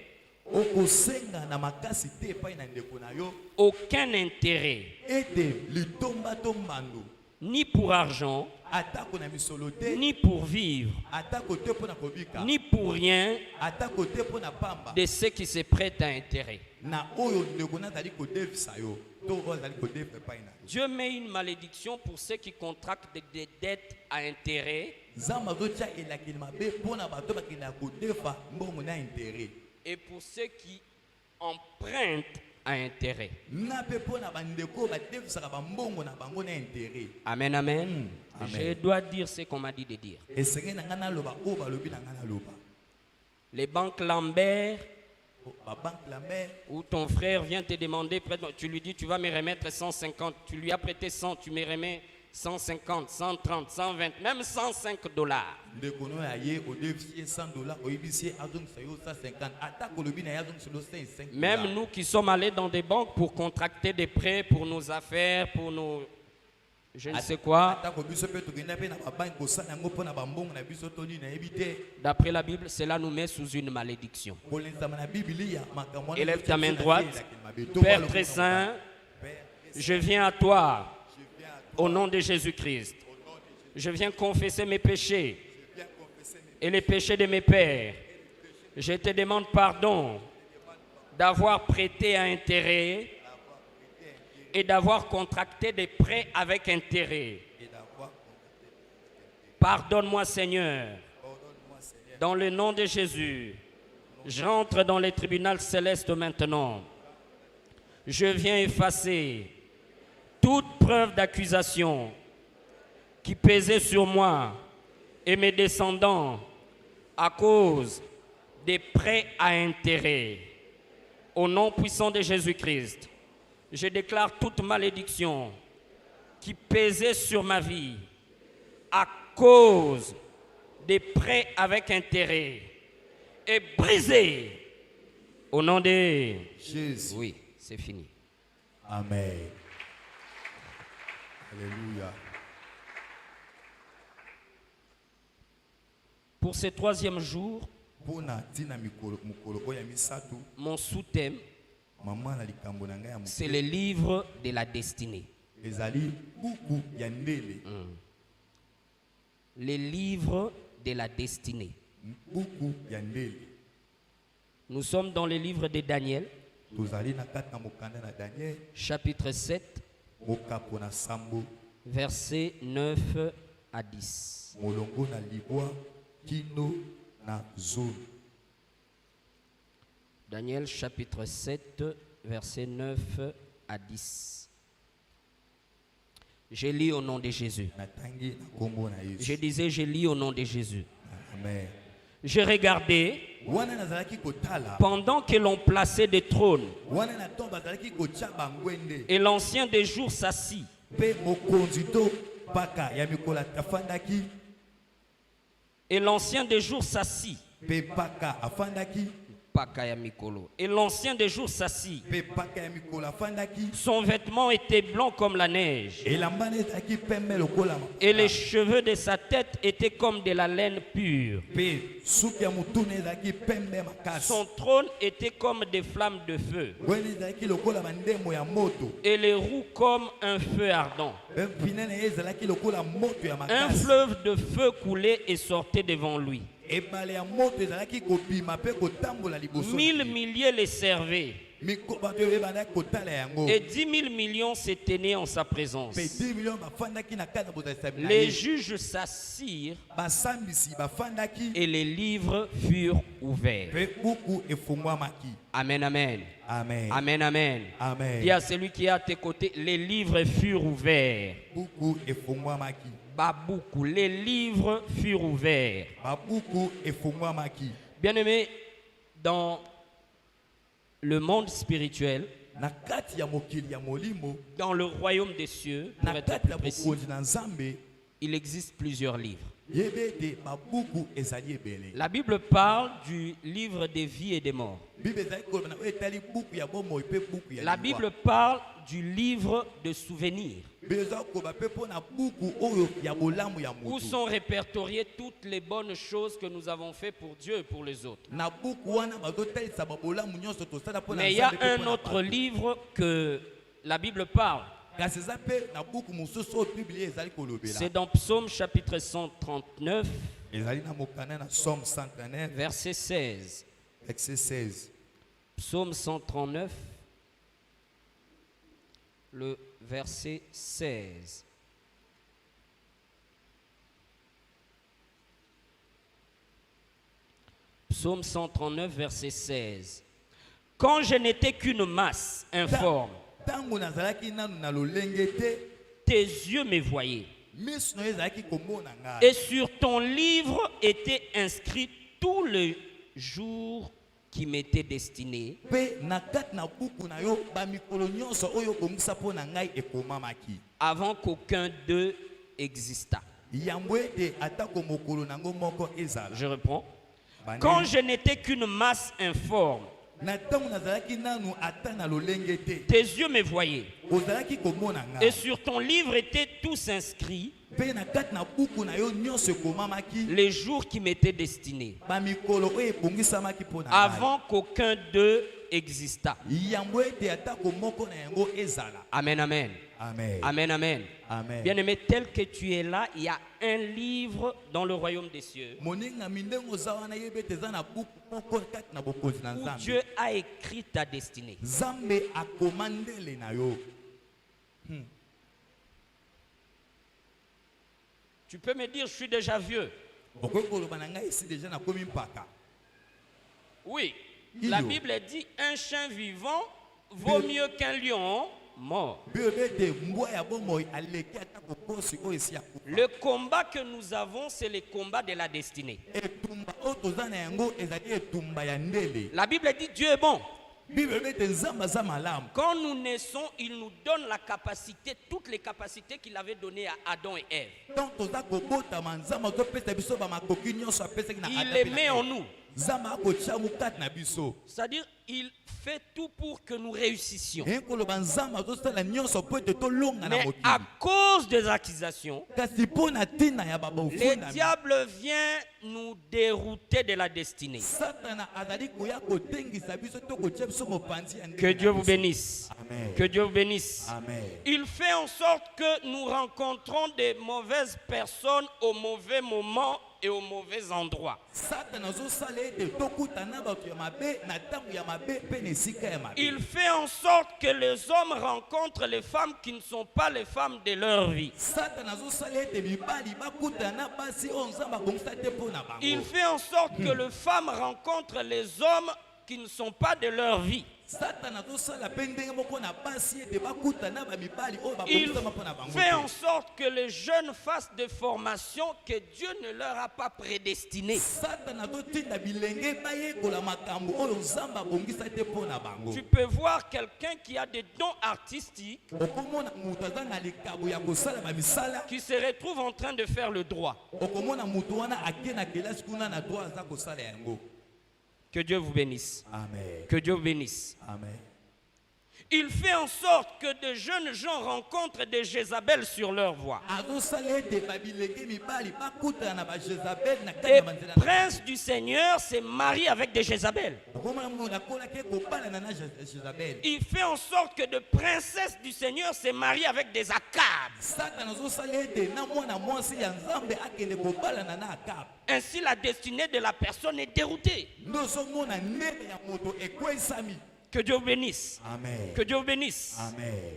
okosenga na makasi te epai na ndeko na yo aucun intérêt, ete litomba to mbando ni pour argent, atako na misolo te ni pour vivre, atako te mpo na kobika ni pour rien atako te mpo na pamba de ceux qui se prêtent à intérêt. na oyo ndeko na azali kodefisa yo to oyo azali kodefa epai na yo. Dieu met une malédiction pour ceux qui contractent des dettes à intérêt nzambe azotia elakeli mabe mpo na bato bakendaka kodefa mbongo na intere et pour ceux qui empruntent à intérêt. na mpe mpo na bandeko badefisaka bambongo na bango na intere. Amen, amen. Amen. Je dois dire ce qu'on m'a dit de dire. esengeli na ngai naloba oyo balobi na ngai naloba. Les banques Lambert, babanke Lambert où ton frère vient te demander, tu lui dis tu vas me remettre 150, tu lui as prêté 100, tu me remets 150, 130, 120, même 105 dollars. ndeko no ya ye odefisi ye $100 oyebisi ye azongisa yo 150 ata kolobi na ye azongisa yo 5. Même nous qui sommes allés dans des banques pour contracter des prêts pour nos affaires, pour nos... je ne sais quoi. atako biso mpe tokenda mpe na babanke kosala yango mpo na bambongo na biso to nini nayebi te. D'après la Bible, cela nous met sous une malédiction. kolenzama na bibilia makambo wana Élève ta main ezokisa na droite. te elakeli mabe. To Père balobi très na saint, Père, je viens à toi au nom de Jésus-Christ. Je viens confesser mes péchés et les péchés de mes pères. Je te demande pardon d'avoir prêté à intérêt et d'avoir contracté des prêts avec intérêt. et d'avoir Pardonne-moi Seigneur, pardonne-moi Seigneur. dans le nom de Jésus. J'entre dans le tribunal céleste maintenant. Je viens effacer toute preuve d'accusation qui pesait sur moi et mes descendants à cause des prêts à intérêt. Au nom puissant de Jésus-Christ, je déclare toute malédiction qui pesait sur ma vie à cause des prêts avec intérêt est brisée. Au nom de... Jésus. Oui, c'est fini. Amen. Alléluia. Pour ce troisième jour, mpona ntina mokolo oyo ya misato mon sous-thème, mama na likambo na ngai ya c'est moke le livre de la destinée. ezali buku ya ndele. Le livre de la destinée. buku ya ndele. Nous sommes dans le livre de Daniel, tozali na kati na mokanda na Daniel chapitre 7, mokapo na sambo versets 9 à 10. molongo na libwa kino na zolo. Daniel chapitre 7, versets 9 à 10. Je lis au nom de Jésus. natangi na kombo na Yesu. Je disais, je lis au nom de Jésus. Amen. J'ai regardé Wana nazalaki kotala. pendant que l'on plaçait des trônes Wana na tomba bazalaki kotia bangwende. et l'ancien des jours s'assit. Pe mokonzi to paka ya mikolo afandaki. Et l'ancien des jours s'assit. Pe paka afandaki. Paka ya mikolo. Et l'ancien des jours s'assit. Pe paka ya mikolo afandaki. Son vêtement était blanc comme la neige. Elamba ezalaki pembe lokola mapata. Et les cheveux de sa tête étaient comme de la laine pure. Pe suki ya mutuna ezalaki pembe makasi. Son trône était comme des flammes de feu. Wene ezalaki lokola bandemo ya moto. Et les roues comme un feu ardent. Pe pinene ezalaki lokola moto ya Un makasi. fleuve de feu coulait et sortait devant lui. Ebale ya moto ezalaki kobima pe kotambola liboso. 1000 milliers les servaient. Bato ebandaki kotala yango. Et 10 000 millions s'éteignaient en sa présence. Pe 10 millions bafandaki na kati na bozalisa na Les ye. juges s'assirent Basambisi bafandaki et les livres furent ouverts. pe buku efungwamaki. Amen, amen. Amen. Amen, amen. Amen. Dis à celui qui est à tes côtés, les livres furent ouverts. Buku efungwamaki. Baboukou, les livres furent ouverts. Babuku efungwamaki. Bien-aimés, dans le monde spirituel, Na kati ya mokili ya molimo, dans le royaume des cieux, pour na être kati plus ya précis, bokonzi na Nzambe, il existe plusieurs livres. yebete babuku ezali ebele. La Bible parle du livre des vies et des morts. Bible ezali koloba na oyo etali buku ya bomoi pe buku ya La liwa. Bible parle du livre de souvenirs, Bible ezali koloba pe mpona buku oyo ya bolamu ya où motu. sont répertoriées toutes les bonnes choses que nous avons faites pour Dieu et pour les autres. Na buku wana bazotalisa babolamu nyonso tosala mpona Mais il y a Nzambe pe un mpona autre bato. livre que la Bible parle. Kasi eza mpe na buku mosusu oyo Biblia ezali kolobela. C'est dans Psaume chapitre 139, ezali na mokanda na Somme 139 verset 16. verset 16. Psaume 139, le verset 16. Psaume 139, verset 16. Quand je n'étais qu'une masse informe, Ntango nazalaki nanu na lolenge te, tes yeux me voyaient. miso na yo ezalaki komona ngai. Et sur ton livre étaient inscrits tous les jours qui m'étaient destinés, Mpe na kati na buku na yo bamikolo nyonso oyo obongisa mpo na ngai ekomamaki. avant qu'aucun d'eux existât. Yambo ete atako mokolo nango moko ezala. Je reprends. Bandeli, Quand je n'étais qu'une masse informe, na ntango nazalaki nanu ata na lolenge te, tes yeux me voyaient. ozalaki komona Et ngai. sur ton livre étaient tous inscrits Mpe na kati na buku na yo nyonso ekomamaki les jours qui m'étaient destinés, bamikolo oyo ebongisamaki mpo na ngai. avant qu'aucun d'eux existât. Yambo ete atako moko na yango ezala. Amen, amen. Amen. Amen, amen. Amen. Bien-aimé, tel que tu es là, il y a un livre dans le royaume des cieux Moninga mindengo za wana yebe ete eza na buku moko kati na bokonzi na où Nzambe. Dieu a écrit ta destinée. Nzambe akomandele na yo. Tu peux me dire, je suis déjà vieux. Okoki koloba na ngai esi deja nakomi mpaka. Oui. Il La y a. Bible dit, un chien vivant vaut mieux qu'un lion mort. Bible ete mbwa ya bomoi aleki ata kokosi oyo esi ya kufa. Le combat que nous avons, c'est le combat de la destinée. Etumba oyo toza na yango ezali etumba ya ndele. La Bible dit, Dieu est bon. Bible ete Nzambe aza malamu. Quand nous naissons, il nous donne la capacité, toutes les capacités qu'il avait données à Adam et Ève. Donc toza kobotama Nzambe azopesa biso bamakoki nyonso apesaki na Il Adam les pe na met Ève. en nous. Nzambe akotia yango kati na biso. C'est-à-dire, il fait tout pour que nous réussissions. ekoloba Nzambe azosala nyonso mpo ete tolonga na Mais mokili. à cause des accusations, Kasi mpo na ntina ya le babofundami diable vient nous dérouter de la destinée. Satana azali koya kotengisa biso to kotia biso mopanzi ya ndenge Que na Dieu vous biso. bénisse. Amen. Que Dieu vous bénisse. Amen. Il fait en sorte que nous rencontrons des mauvaises personnes au mauvais moment et au mauvais endroit. Satana azosala ete tokutana bato ya mabe na ntango ya mabe mpe na esika ya mabe. Il fait en sorte que les hommes rencontrent les femmes qui ne sont pas les femmes de leur vie. Satana azosala ete mibali bakutana basi oyo Nzambe abongisa te mpo na bango. Il fait en sorte que les femmes rencontrent les hommes qui ne sont pas de leur vie. Il fait en sorte que les jeunes fassent des formations que Dieu ne leur a pas prédestinées. Tu peux voir quelqu'un qui a des dons artistiques qui se retrouve en train de faire le droit. Que Dieu vous bénisse. Amen. Que Dieu vous bénisse. Amen. Il fait en sorte que de jeunes gens rencontrent des Jézabel sur leur voie. Les princes du Seigneur se marient avec des Jézabel. Il fait en sorte que de princesses du Seigneur se marient avec des Akab. Ainsi, la destinée de la personne est déroutée. Que Dieu vous bénisse. Amen. Que Dieu vous bénisse. Amen.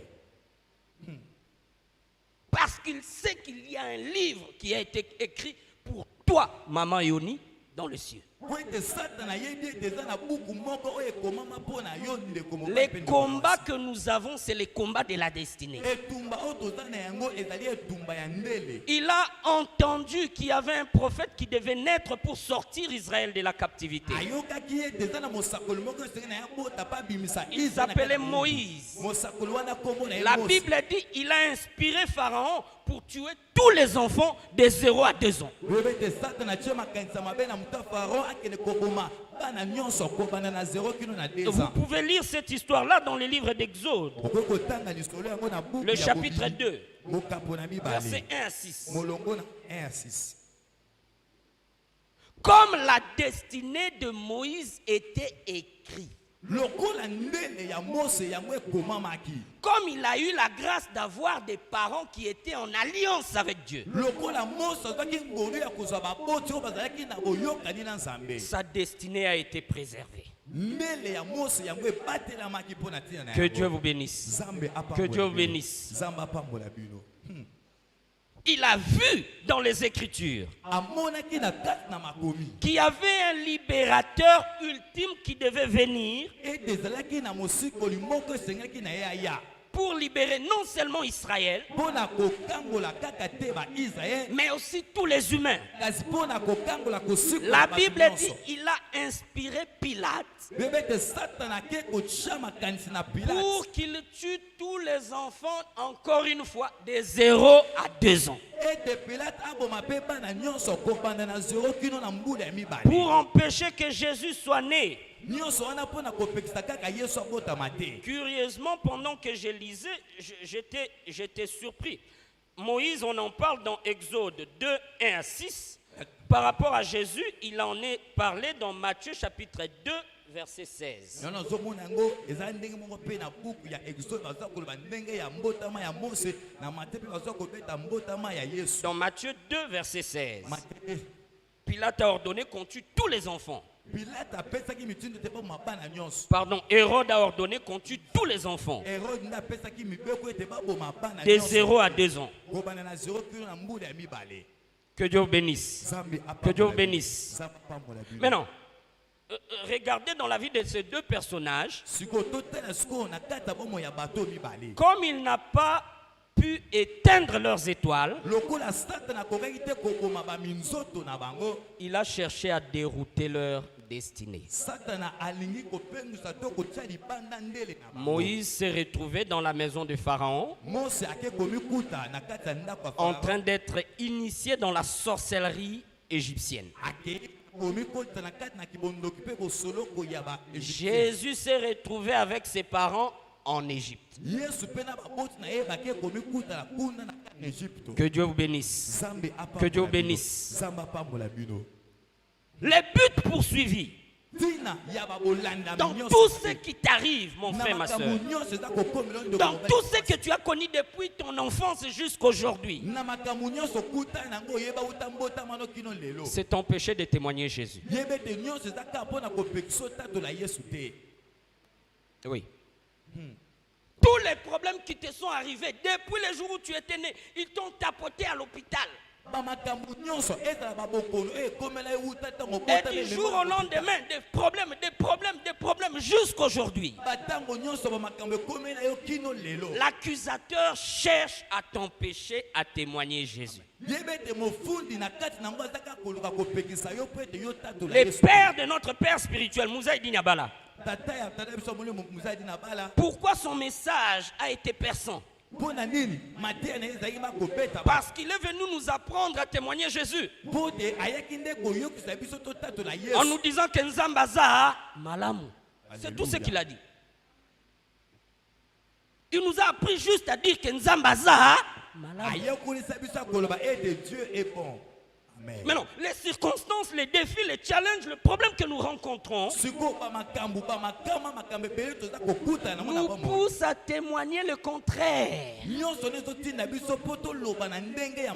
Parce qu'il sait qu'il y a un livre qui a été écrit pour toi, Maman Yoni, dans le ciel. Les combats que nous avons, c'est les combats de la destinée. Il a entendu qu'il y avait un prophète qui devait naître pour sortir Israël de la captivité. Il s'appelait Moïse. La Bible dit qu'il a inspiré Pharaon pour tuer tous les enfants de 0 à 2 ans. Vous pouvez lire cette histoire-là dans le livre d'Exode, le chapitre 2, versets 1 à 6. Comme la destinée de Moïse était écrite. Comme il a eu la grâce d'avoir des parents qui étaient en alliance avec Dieu, sa destinée a été préservée. Que Dieu vous bénisse. Que Dieu vous bénisse. Il a vu dans les Écritures qu'il y avait un libérateur ultime qui devait venir pour libérer non seulement Israël, mais aussi tous les humains. La Bible dit qu'il a inspiré Pilate pour qu'il tue tous les enfants, encore une fois, de 0 à 2 ans. Pour empêcher que Jésus soit né. Curieusement, pendant que je lisais, j'étais surpris. Moïse, on en parle dans Exode 2, 1 à 6. Par rapport à Jésus, il en est parlé dans Matthieu chapitre 2, verset 16. Dans Matthieu 2, verset 16. Pilate a ordonné qu'on tue tous les enfants. Pardon, Hérode a ordonné qu'on tue tous les enfants de 0 à 2 ans. Que Dieu vous bénisse. Que Dieu vous bénisse. Maintenant, regardez dans la vie de ces deux personnages, comme il n'a pas pu éteindre leurs étoiles, il a cherché à dérouter leur destinée. Moïse s'est retrouvé dans la maison de Pharaon en train d'être initié dans la sorcellerie égyptienne. Jésus s'est retrouvé avec ses parents en Égypte. Que Dieu vous bénisse. Que Dieu vous bénisse. Les buts poursuivis. Dans tout ce qui t'arrive, mon frère, ma soeur, dans tout ce que tu as connu depuis ton enfance jusqu'aujourd'hui, c'est t'empêcher de témoigner Jésus. Oui. Tous les problèmes qui te sont arrivés depuis le jour où tu étais né, ils t'ont tapoté à l'hôpital. Et du jour au lendemain, des problèmes jusqu'aujourd'hui. L'accusateur cherche à t'empêcher à témoigner Jésus. Les pères de notre Père spirituel, Moussa Dinyabala. Pourquoi son message a été perçant? Parce qu'il est venu nous apprendre à témoigner Jésus. En nous disant que Nzambaza malamu. C'est tout ce qu'il a dit. Il nous a appris juste à dire que Nzambaza malamu. Mais non, les circonstances, les défis, les challenges, le problème que nous rencontrons nous poussent à témoigner le contraire.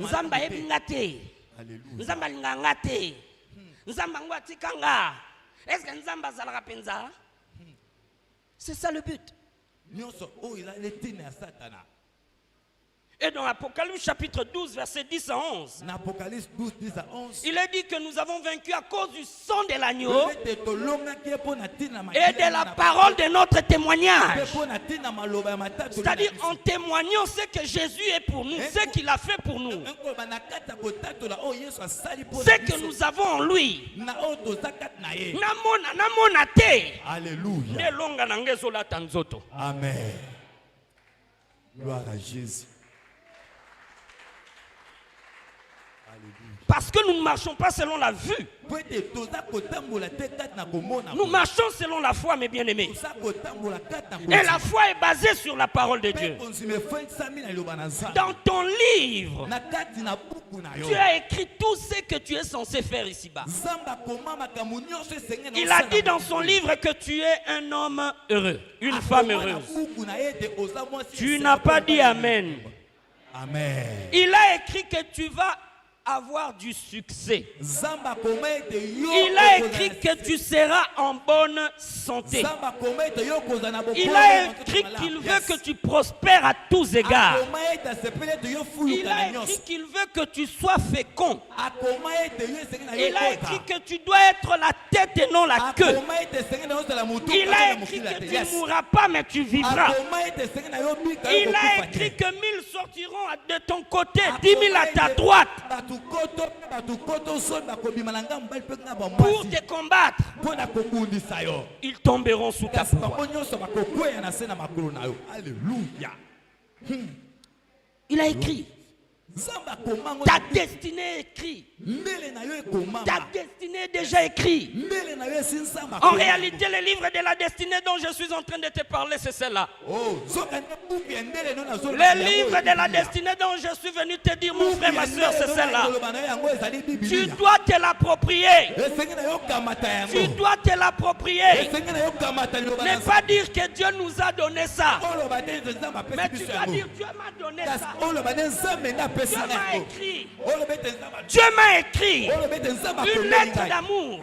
Nzamba ebingate, Nzamba lingangate, Nzamba ngwatikanga. Est-ce que Nzamba zalaka penza? C'est ça le but. Et dans Apocalypse chapitre 12, verset 10 à 11, il est dit que nous avons vaincu à cause du sang de l'agneau et de la parole de notre témoignage. C'est-à-dire en témoignant ce que Jésus est pour nous, ce qu'il a fait pour nous, ce que nous avons en lui. Alléluia. Amen. Gloire à Jésus. Parce que nous ne marchons pas selon la vue. Nous marchons selon la foi, mes bien-aimés. Et la foi est basée sur la parole de Dieu. Dans ton livre, tu as écrit tout ce que tu es censé faire ici-bas. Il a dit dans son livre que tu es un homme heureux, une femme heureuse. Tu n'as pas dit Amen. Amen. Il a écrit que tu vas avoir du succès. Il a écrit que tu seras en bonne santé. Il a écrit qu'il veut que tu prospères à tous égards. Il a écrit qu'il veut que tu sois fécond. Il a écrit que tu dois être la tête et non la queue. Il a écrit que tu ne mourras pas mais tu vivras. Il a écrit que 1000 sortiront de ton côté, 10 000 à ta droite. Pour te combattre, ils tomberont sous ta pouvoir. Alléluia. Il a écrit. Ta destinée est écrite. Ta destinée est déjà écrite. En réalité, le livre de la destinée dont je suis en train de te parler, c'est celle-là. Le livre de la destinée dont je suis venu te dire, mon frère, ma soeur, c'est celle-là. Tu dois te l'approprier. Tu dois te l'approprier. Ne pas dire que Dieu nous a donné ça. Mais tu dois dire, Dieu m'a donné ça. Dieu m'a écrit. Dieu m'a écrit une lettre d'amour.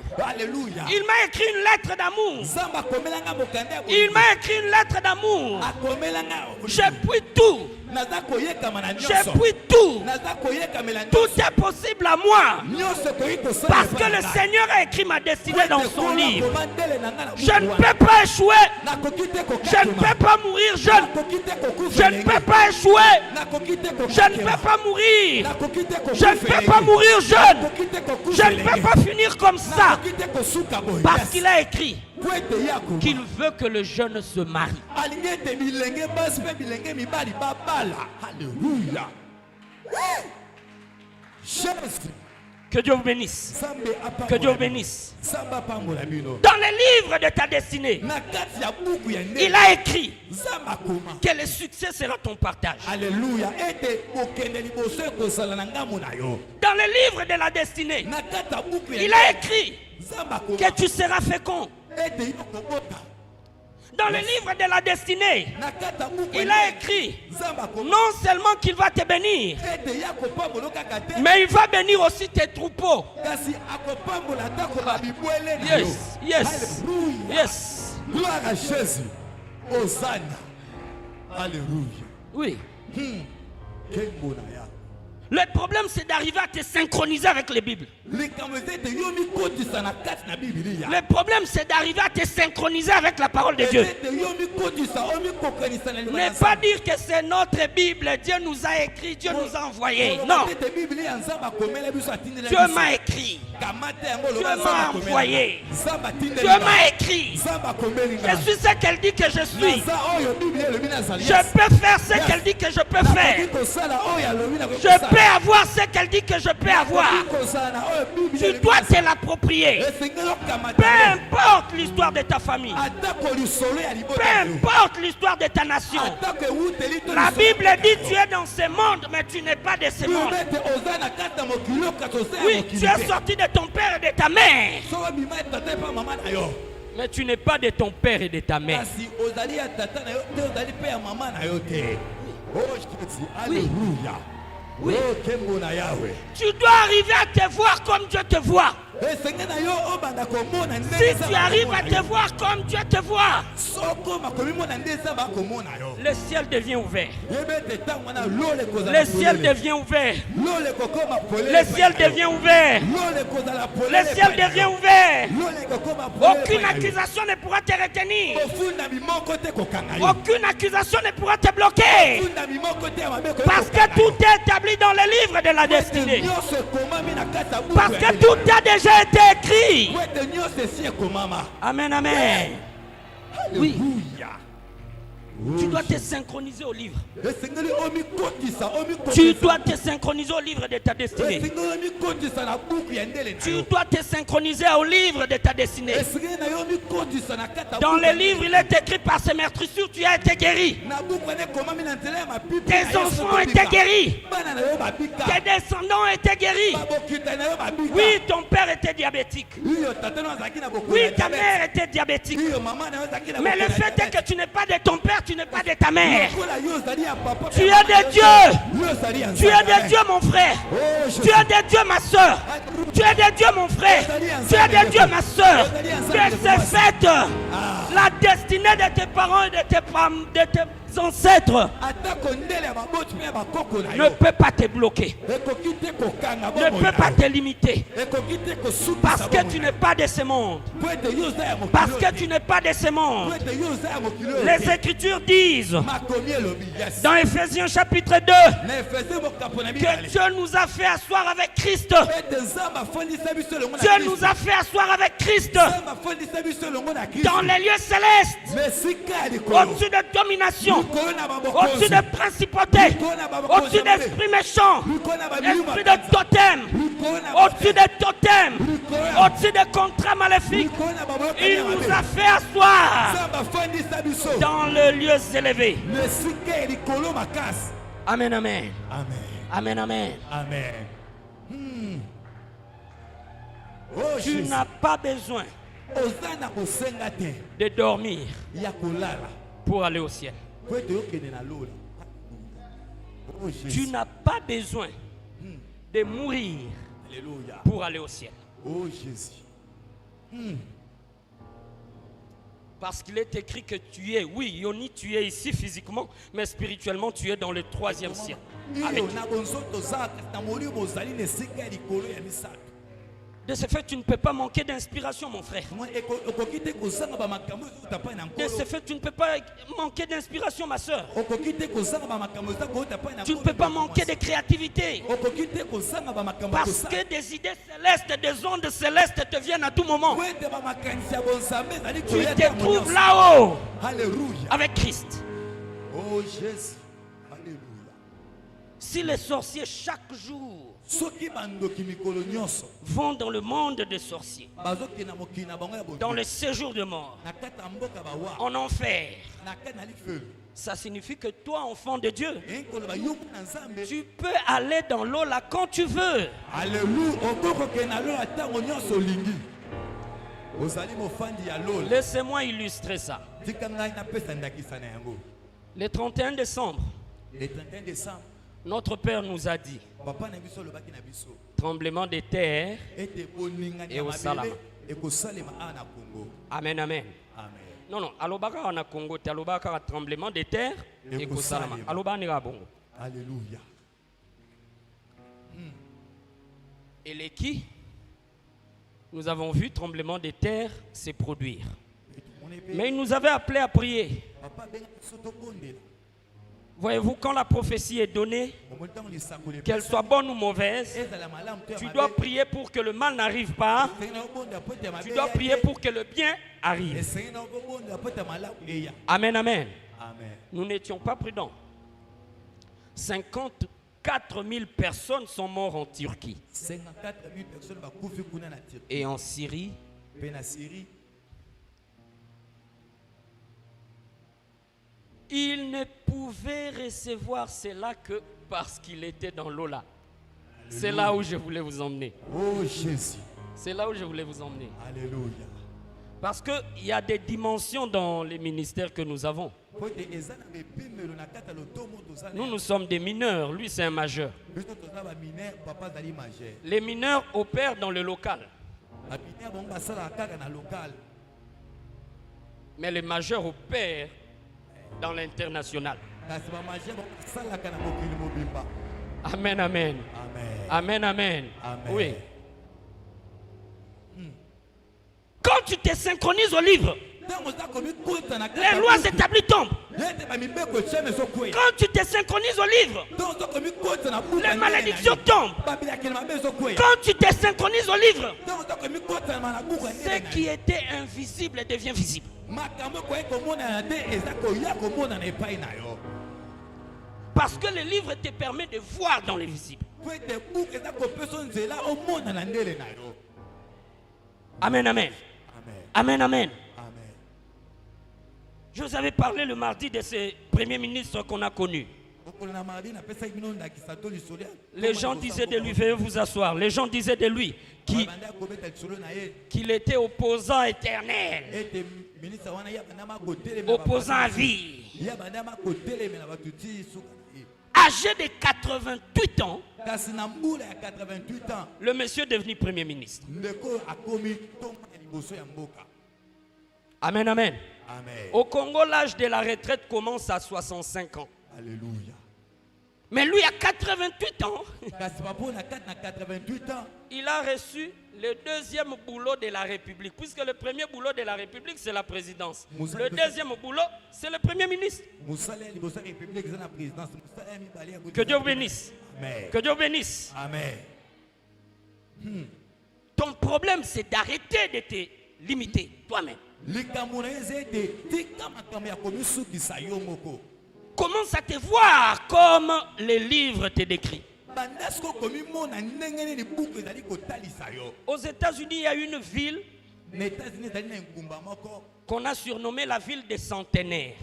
Il m'a écrit une lettre d'amour. Il m'a écrit une lettre d'amour. Je puis tout. Je puis tout. Tout est possible à moi. Parce que le Seigneur a écrit ma destinée dans son livre. Je ne peux pas échouer. Je ne peux pas mourir jeune. Je ne peux pas échouer. Je ne peux pas mourir. Je ne peux pas mourir jeune. Je ne peux pas finir comme ça. Parce qu'il a écrit qu'il veut que le jeune se marie. Alléluia. Que Dieu vous bénisse. Que Dieu vous bénisse. Dans les livres de ta destinée, il a écrit que le succès sera ton partage. Alléluia. Dans les livres de la destinée, il a écrit que tu seras fécond. Dans le livre de la destinée, il a écrit non seulement qu'il va te bénir, mais il va bénir aussi tes troupeaux. Yes, yes, yes. Gloire à Jésus. Hosanna. Alléluia. Oui. Le problème, c'est d'arriver à te synchroniser avec les Bibles. Le Le problème, c'est d'arriver à te synchroniser avec la parole de Dieu. Ne pas dire que c'est notre Bible, Dieu nous a écrit, Dieu nous a envoyé. Non. Dieu m'a écrit. Dieu m'a envoyé. Dieu m'a écrit. Je suis ce qu'elle dit que je suis. Je peux faire ce qu'elle dit que je peux faire. Je peux avoir ce qu'elle dit que je peux avoir. Tu dois te l'approprier. Peu importe l'histoire de ta famille. Peu importe l'histoire de ta nation. La Bible dit tu es dans ce monde, mais tu n'es pas de ce monde. Oui, tu es sorti de ton père et de ta mère. Mais tu n'es pas de ton père et de ta mère. Oui. Oui. Tu dois arriver à te voir comme Dieu te voit. Si tu arrives à te voir comme Dieu te voit, le ciel devient ouvert. Le ciel devient ouvert. Le ciel devient ouvert. Le ciel devient ouvert. Aucune accusation ne pourra te retenir. Aucune accusation ne pourra te bloquer. Parce que tout est établi dans le livre de la destinée. Parce que tout a déjà été écrit. Amen, amen. Oui. Tu dois te synchroniser au livre. Tu dois te synchroniser au livre de ta destinée. Tu dois te synchroniser au livre de ta destinée. Dans le livre, il est écrit par ces meurtrissures, tu as été guéri. Tes enfants ont été guéris. Tes descendants ont été guéris. Oui, ton père était diabétique. Oui, ta mère était diabétique. Mais le fait est que tu n'es pas de ton père, tu n'es pas de ta mère. Tu es de Dieu. Tu es de Dieu, mon frère. Tu es de Dieu, ma soeur. Tu es de Dieu, mon frère. Tu es de Dieu, ma soeur. Que c'est fait la destinée de tes parents et de tes ancêtres ne peut pas te bloquer, ne peut pas te limiter, parce que tu n'es pas de ce monde, parce que tu n'es pas de ce monde. Les Écritures disent dans Ephésiens chapitre 2 que Dieu nous a fait asseoir avec Christ. Dieu nous a fait asseoir avec Christ dans les lieux célestes, au-dessus de domination, au-dessus de principautés, au-dessus d'esprits méchants, esprit de totem, au-dessus de totems, au-dessus de contrats maléfiques. Il nous a fait asseoir dans le lieu élevé. Amen, amen. Amen, amen. Amen. Tu n'as pas besoin de dormir pour aller au ciel. Tu n'as pas besoin de mourir pour aller au ciel. Oh Jésus. Parce qu'il est écrit que tu es, oui, Yoni, tu es ici physiquement, mais spirituellement, tu es dans le 3e ciel. Avec de ce fait, tu ne peux pas manquer d'inspiration, mon frère. De ce fait, tu ne peux pas manquer d'inspiration, ma soeur. Tu ne peux pas manquer de créativité. Parce que des idées célestes, des ondes célestes te viennent à tout moment. Tu te trouves là-haut avec Christ. Oh Jésus. Alléluia. Si les sorciers chaque jour vont dans le monde des sorciers, dans le séjour de mort, en enfer, ça signifie que toi, enfant de Dieu, tu peux aller dans l'eau là quand tu veux. Laissez-moi illustrer ça. Le 31 décembre, notre Père nous a dit tremblement de terre et au Salama. Amen, amen. Non, non, alobaka na Congo, alobaka tremblement de terre et au Salama. Alobaka ni bongo. Alléluia. Eleki, nous avons vu tremblement de terre se produire. Mais il nous avait appelé à prier. Voyez-vous, quand la prophétie est donnée, qu'elle soit bonne ou mauvaise, tu dois prier pour que le mal n'arrive pas. Tu dois prier pour que le bien arrive. Amen, amen. Nous n'étions pas prudents. 54 000 personnes sont mortes en Turquie. 54 000 personnes et en Syrie. Il ne pouvait recevoir cela que parce qu'il était dans l'eau là. C'est là où je voulais vous emmener. Oh Jésus. C'est là où je voulais vous emmener. Alléluia. Parce qu'il y a des dimensions dans les ministères que nous avons. Nous sommes des mineurs, lui c'est un majeur. Les mineurs opèrent dans le local. Mais les majeurs opèrent dans l'international. Amen, amen. Amen, amen. Oui. Quand tu te synchronises au livre, les lois établies tombent. Quand tu te synchronises au livre, les malédictions tombent. Quand tu te synchronises au livre, ce qui était invisible devient visible. Parce que le livre te permet de voir dans les visibles. Amen, amen. Amen, amen. Je vous avais parlé le mardi de ces premiers ministres qu'on a connus. Les gens disaient de lui, veuillez vous asseoir. Les gens disaient de lui qu'il était opposant éternel. Opposant à vie. Âgé de 88 ans, le monsieur est devenu premier ministre. Amen, amen. Amen. Au Congo, l'âge de la retraite commence à 65 ans. Alléluia. Mais lui, à 88 ans, 88 ans, il a reçu le deuxième boulot de la République. Puisque le premier boulot de la République, c'est la présidence. Le deuxième boulot, c'est le premier ministre. Que Dieu vous bénisse. Amen. Que Dieu vous bénisse. Amen. Ton problème, c'est d'arrêter de te limiter toi-même. Commence à te voir comme les livres te décrivent. Aux États-Unis, il y a une ville qu'on a surnommée la ville des centenaires.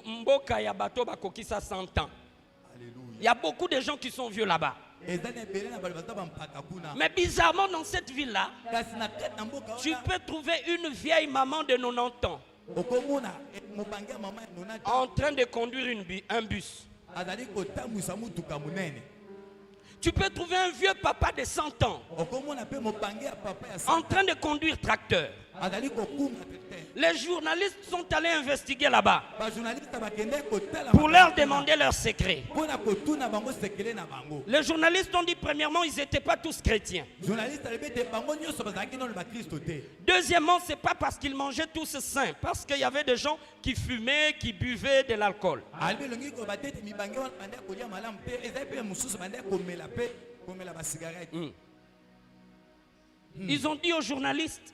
Mboka ya bato bakokisa 100 ans. Il y a beaucoup de gens qui sont vieux là-bas. Mais bizarrement, dans cette ville-là, tu peux trouver une vieille maman de 90 ans en train de conduire un bus. Tu peux trouver un vieux papa de 100 ans en train de conduire tracteur. Les journalistes sont allés investiguer là-bas pour leur demander leurs secrets. Les journalistes ont dit premièrement, ils n'étaient pas tous chrétiens. Deuxièmement, ce n'est pas parce qu'ils mangeaient tous sains, parce qu'il y avait des gens qui fumaient, qui buvaient de l'alcool. Ils ont dit aux journalistes,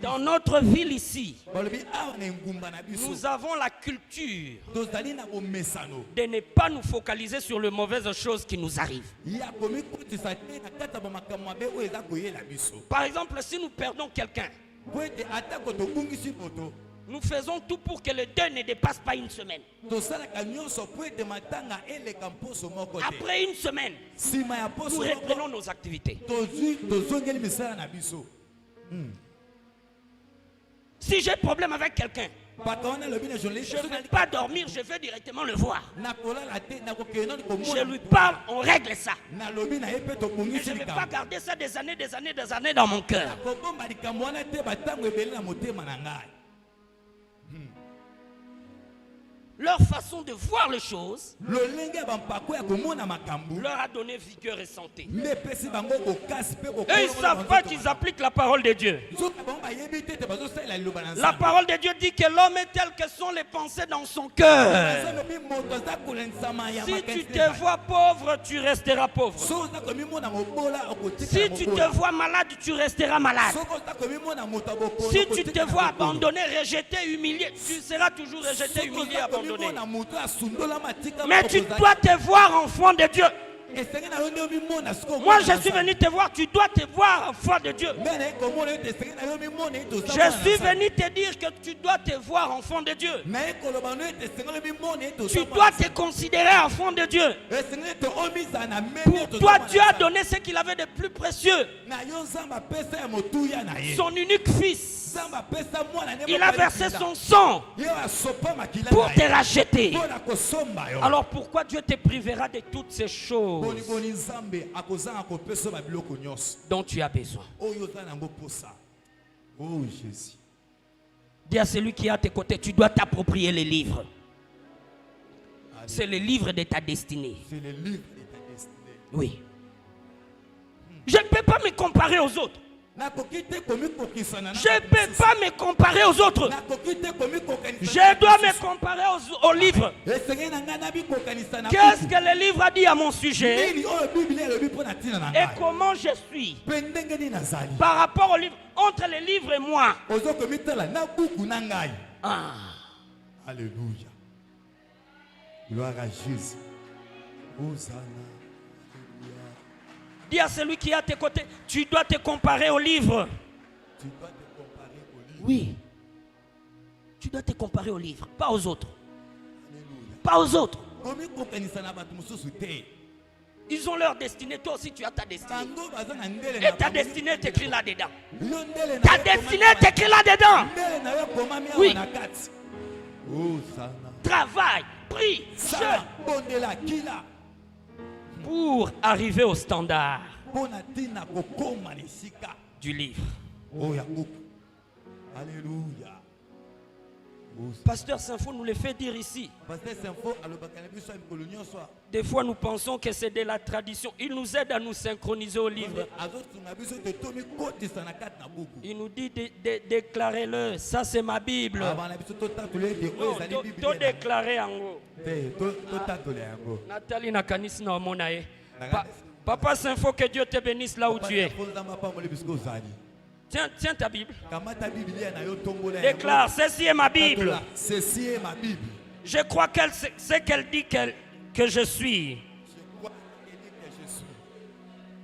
dans notre ville ici, nous avons la culture de ne pas nous focaliser sur les mauvaises choses qui nous arrivent. Par exemple, si nous perdons quelqu'un, nous faisons tout pour que le deuil ne dépasse pas une semaine. Après une semaine, nous reprenons nos activités. Si j'ai problème avec quelqu'un, je ne vais pas dormir, je vais directement le voir. Je lui parle, on règle ça. Et je ne vais pas garder ça des années dans mon cœur. leur façon de voir les choses lolenge bampako ya komona makambo leur a donné vigueur et santé. nde epesi bango bokasi mpe Et ils ne savent pas qu'ils appliquent la parole de Dieu. soki bango bayebi te te bazosalela liloba na La Nzambe. parole de Dieu dit que l'homme est tel que sont les pensées dans son cœur. Nzambe moto aza kolendisama ya Si makanisi tu te vois pauvre, tu resteras pauvre. soki oza komimona mobola Si okotikala tu te mobola vois malade, tu resteras malade. soki oza komimona moto abokola Si tu te okotikala vois mobola. abandonné, rejeté, humilié, tu seras toujours rejeté, Soki humilié, oza abandonné. komimona moto asundola matika Mais tu dois te voir enfant de Dieu. esenge na yo nde omimona sikoyo Moi, omona je suis na venu te voir, tu dois te voir enfant de Dieu. Nde naye komona ete esenge na yo omimona ete oza Je mwana na suis Nzambe. venu te dire que tu dois te voir enfant de Dieu. naye koloba no ete esenge na yo omimona ete oza Tu mwana dois na te considérer enfant de Dieu. Nzambe. esenge ete omizala na meme Pour ete oza toi, mwana Dieu na a Nzambe. donné ce qu'il avait de plus précieux, na yo nzambe apesa ya motuya na ye son unique fils. nzambe apesa mwana ne Il a versé son sang ye asopa makila pour na te ye racheter. mpona kosomba yo Alors pourquoi Dieu te privera de toutes ces choses boniboni nzambe akozanga kopesa yo babiloko nyonso dont tu as besoin? oyo oza nango posa oh jésus Dis à celui qui est à tes côtés, tu dois t'approprier les livres. C'est le livre de ta destinée. c'est le livre de ta destinée Oui. Je ne peux pas me comparer aux autres. nakoki te komikokisa na Je ne peux pas me comparer aux autres. nakoki te komikokanisa Je dois me comparer aux livres. esenge na ngai nabikokanisa na Qu'est-ce que le livre a dit à mon sujet nini oyo biblia elobi mpo na ntina na et ngai comment je suis mpe ndenge nini nazali par rapport au livre, entre les livres et moi? ozokomitala na buku na ngai Ah. alléluia gloire à jésus Hosanna. Dis à celui qui est à tes côtés, tu dois te comparer au livre. Tu dois te comparer au livre. Oui. Tu dois te comparer au livre, pas aux autres. Alléluia. Pas aux autres. komikokanisa na bato mosusu te Ils ont leur destinée, toi aussi tu as ta destinée. bango baza na ndele Et ta destinée est écrite là-dedans. yo ndele Ta destinée est écrite là-dedans. ndele na yo komami Oui. awa na kati Hosanna. Travaille, prie, sala jeûne bondela kila pour arriver au standard mpo na ntina kokoma na esika du livre. oyo ya buku alléluia Pasteur Saint-Fond nous le fait dire ici. paster sinfo alobaka na biso ya mikolo nyonso Des fois nous pensons que c'est de la tradition. Il nous aide à nous synchroniser au livre. azosunga biso te tomikotisa na kati na buku Il nous dit déclarez-le. Ça c'est ma Bible. aba na biso totatula ete oyo Non, ezali to biblia na- déclarer en haut. te totatola yango Nathalie Nakanisi na omona ye. Papa Saint-Fond, que Dieu te bénisse là où tu es. mpo nzambe apambola bisika ozali Tiens ta Bible. kamata biblia na yo tombola Déclare, ceci est ma Bible. Tatola, ceci est ma bible Je crois ce qu'elle dit que je suis. je crois qu'elle dit que je suis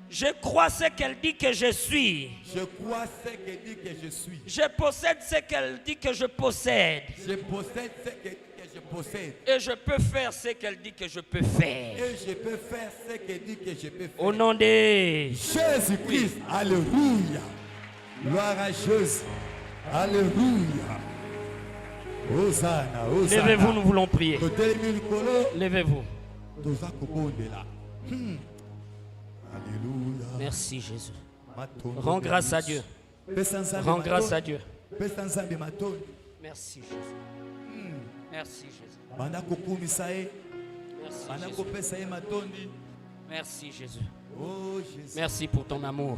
Je crois ce qu'elle dit que je suis. je crois ce qu'elle dit que je suis Je possède ce qu'elle dit que je possède. je possède ce qu'elle dit que je possède Et je peux faire ce qu'elle dit que je peux faire. et je peux faire ce qu'elle dit que je peux faire Au nom de... Jésus-Christ alléluia gloire à Jésus alléluia Hosanna Hosanna Levez-vous, nous voulons prier. totelemi likolo Levez-vous. toza kobondela alléluia Merci Jésus. Matondo Rends de grâce à Yesu. Dieu. Pesa nzambe Rends grâce matondo. à Dieu. Pesa nzambe matondo Merci Jésus. Merci Jésus. banda kokumisa ye Merci banda Jésus. kopesa ye matondi Merci Jésus. oh Jésus Merci pour ton amour.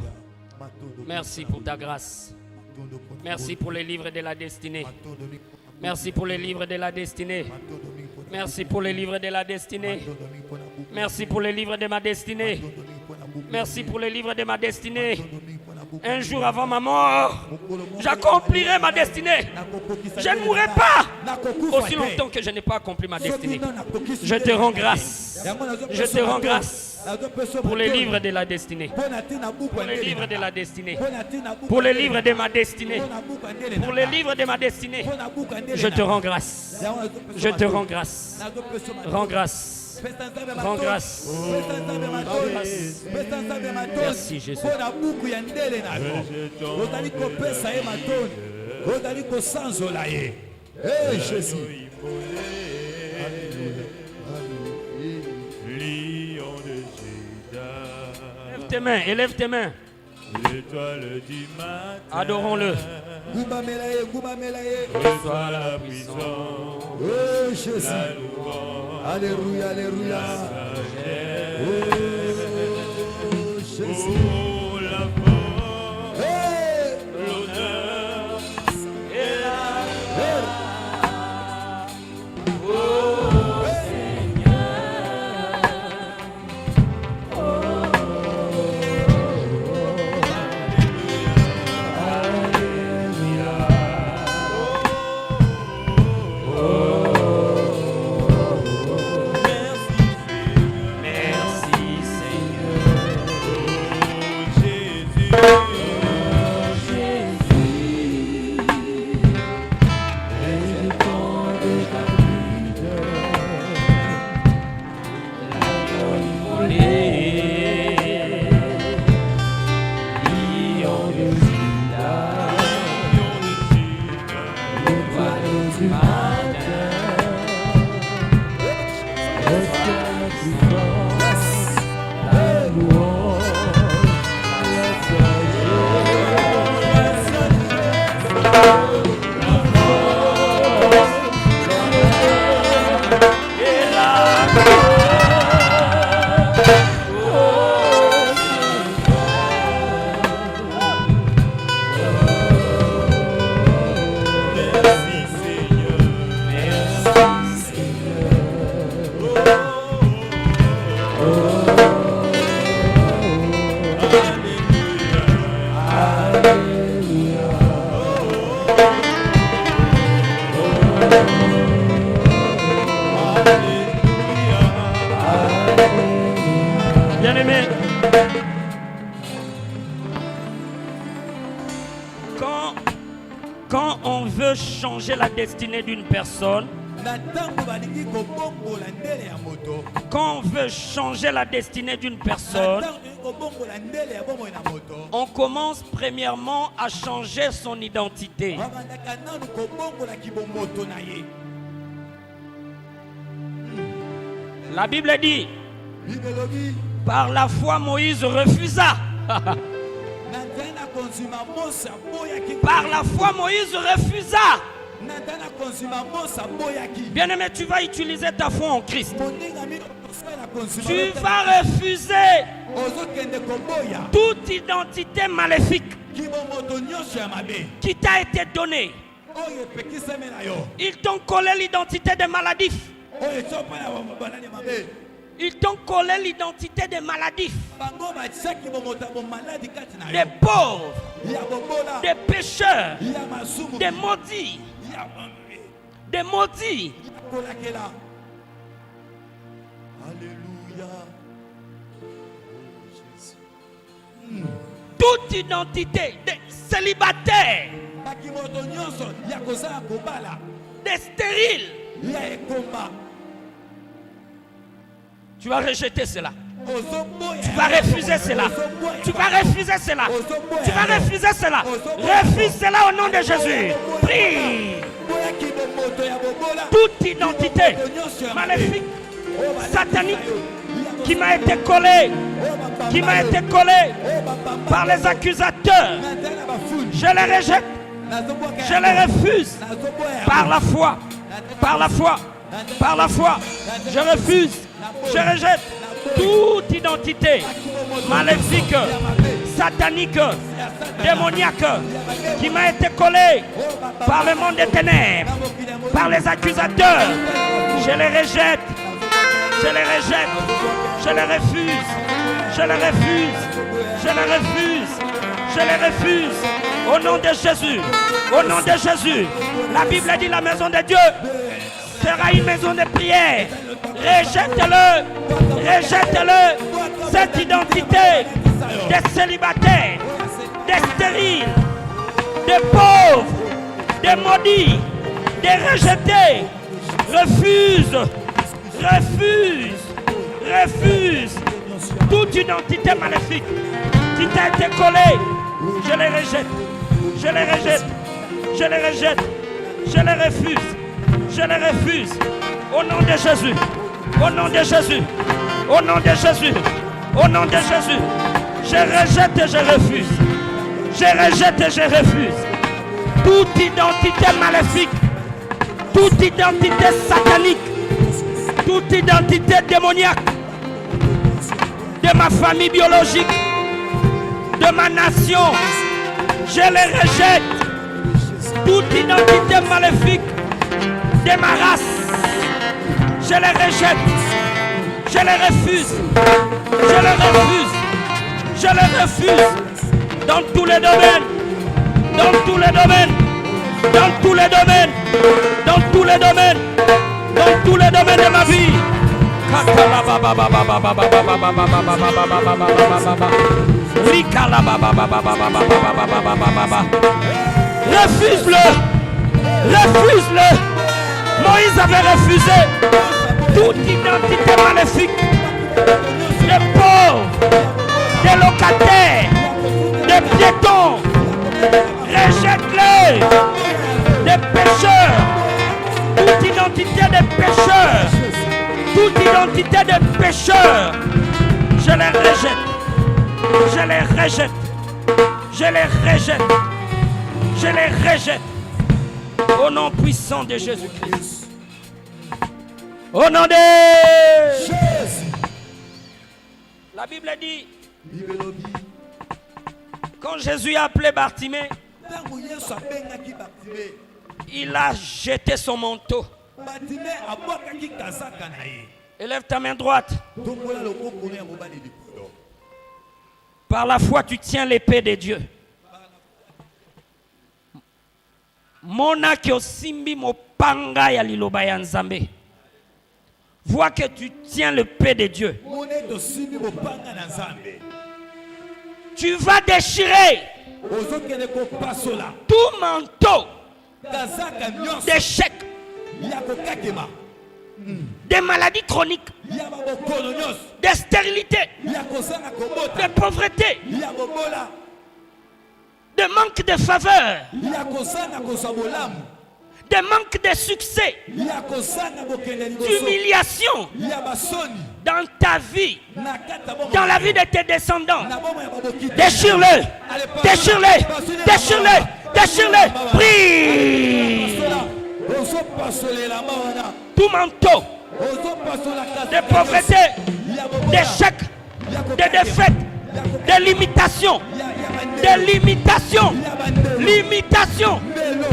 Matondo Merci pour ta grâce. Matondo mpona Merci pour les livres de la destinée. Matondo mi- Merci pour les livres de la destinée. Matondo mi mpona- Merci pour les livres de la destinée. Matondo mi mpona buku. Merci pour les livres de ma destinée. Matondo mi mpona buku. Merci pour les livres de ma destinée. Matondo mi mpona buku. Un jour avant ma mort, Mokolo moko j'accomplirai ma destinée. nakokokisa Je ye ne mourrai na- pas nakokufa aussi te. longtemps que je n'ai pas accompli ma Soki destinée. no nakokisi Je te te rends na- grâce. Yango nazopesa Je te rends matondo. grâce Nazopesa pour les matondo. livres de la destinée. Mpona ntina buku Pour les andele livres na de nga. la destinée. Mpona ntina buku Pour les andele livres na de nga. ma destinée. Mpona buku andele Pour na les nga. livres de ma destinée. Mpona buku andele Je na te nga. rends grâce. Yango nazopesa Je te matondo. rends grâce. Nazopesa matondo. Rends grâce. Pesa nzambe Rends matondo. grâce. Pesa nzambe matondo. Pesa nzambe matondo. Merci, Jésus. Mpona buku ya ndele na yo ozali kopesa ye matondo ozali kosanzola ye Eh, jésus Lion de Juda, Lève tes mains, élève tes mains. l'étoile du matin. Adorons-le. Reçois la puissance, Oh Jésus. la louange, Alléluia, alléluia. Oh Jésus. oh la force, Hey. l'honneur et la Hey. Merci Seigneur. Bien-aimé, quand on veut changer la destinée d'une personne, quand on veut changer la destinée d'une personne, on commence premièrement à changer son identité. La Bible dit, par la foi Moïse refusa. Par la foi Moïse refusa. Bien-aimé, tu vas utiliser ta foi en Christ. Tu vas refuser toute identité maléfique qui t'a été donnée. Ils t'ont collé l'identité des maladifs. Ils t'ont collé l'identité des maladifs, des pauvres, des pécheurs, des maudits. Des maudits. Alléluia. Toute identité des célibataires, des stériles. Tu vas rejeter cela. Tu vas refuser cela. Tu vas refuser cela. Tu vas refuser cela. Refuse cela au nom de Jésus. Prie. Toute identité maléfique, satanique, qui m'a été collée par les accusateurs, je les rejette. Je les refuse par la foi. Par la foi. Par la foi. Je refuse. Je rejette toute identité maléfique, satanique, démoniaque qui m'a été collée par le monde des ténèbres, par les accusateurs. Je les rejette. Je les rejette. Je les refuse. Je les refuse. Je les refuse. Je les refuse. Au nom de Jésus. Au nom de Jésus. La Bible dit la maison de Dieu sera une maison de prière. Rejette-le. Rejette-le. Cette identité des célibataires, des stériles, des pauvres, des maudits, des rejetés. Refuse. Refuse. Refuse. Toute identité maléfique qui t'a été collée. Je les rejette. Je les rejette. Je les rejette. Je les refuse. Je les refuse. Au nom de Jésus. Au nom de Jésus. Au nom de Jésus. Au nom de Jésus. Je rejette et je refuse. Je rejette et je refuse. toute identité maléfique, toute identité satanique, toute identité démoniaque de ma famille biologique, de ma nation, je les rejette. Toute identité maléfique de ma race, je les rejette, je les refuse, je les refuse, je les refuse dans tous les domaines, dans tous les domaines, dans tous les domaines, dans tous les domaines, dans tous les domaines de ma vie. Refuse-le, refuse-le. Moïse avait refusé toute identité maléfique des pauvres, des locataires, des piétons. Rejette-les, des pécheurs, toute identité des pécheurs, toute identité des pécheurs. Je les rejette, je les rejette, je les rejette, je les rejette. Au nom puissant de Jésus-Christ. Au nom de Jésus. La Bible dit, quand Jésus a appelé Bartimée, il a jeté son manteau. Élève ta main droite. Par la foi, tu tiens l'épée de Dieu. Mona ki osimbi mopanga ya liloba ya Nzambe. Vois que tu tiens le paix de Dieu. Tu vas déchirer tout manteau d'échec, des maladies chroniques, de stérilité, de pauvreté, de manque de faveur, de manque de succès, d'humiliation dans ta vie, dans la vie de tes descendants. Déchire-le, déchire-le, déchire-le, déchire-le. Prie. Tout manteau de pauvreté, d'échec, de défaite, de limitation, de limitation, limitation.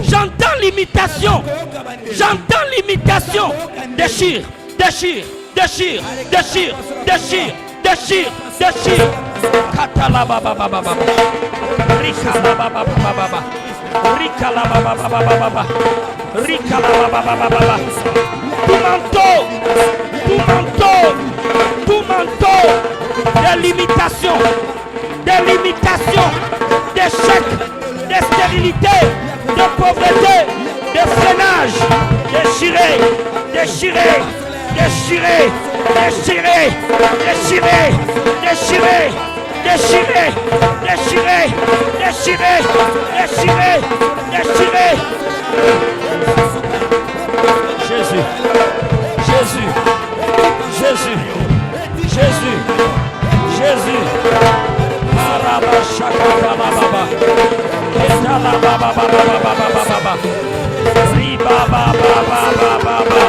J'entends limitation, j'entends limitation. Déchire, déchire, déchire, déchire, déchire, déchire, déchire. Katala baba baba baba, rikala baba baba baba, rikala baba baba baba, rikala baba baba baba. Tout manteau, tout manteau, tout manteau de limitation, d'échec, de stérilité, de pauvreté, de freinage, déchiré, déchiré, déchiré, déchiré, déchiré, déchiré, déchiré, déchiré, déchiré, déchiré, déchiré. Jésus, Jésus, Jésus, Jésus, Jésus. Araba shakata baba, etala baba baba baba baba, riba baba baba baba,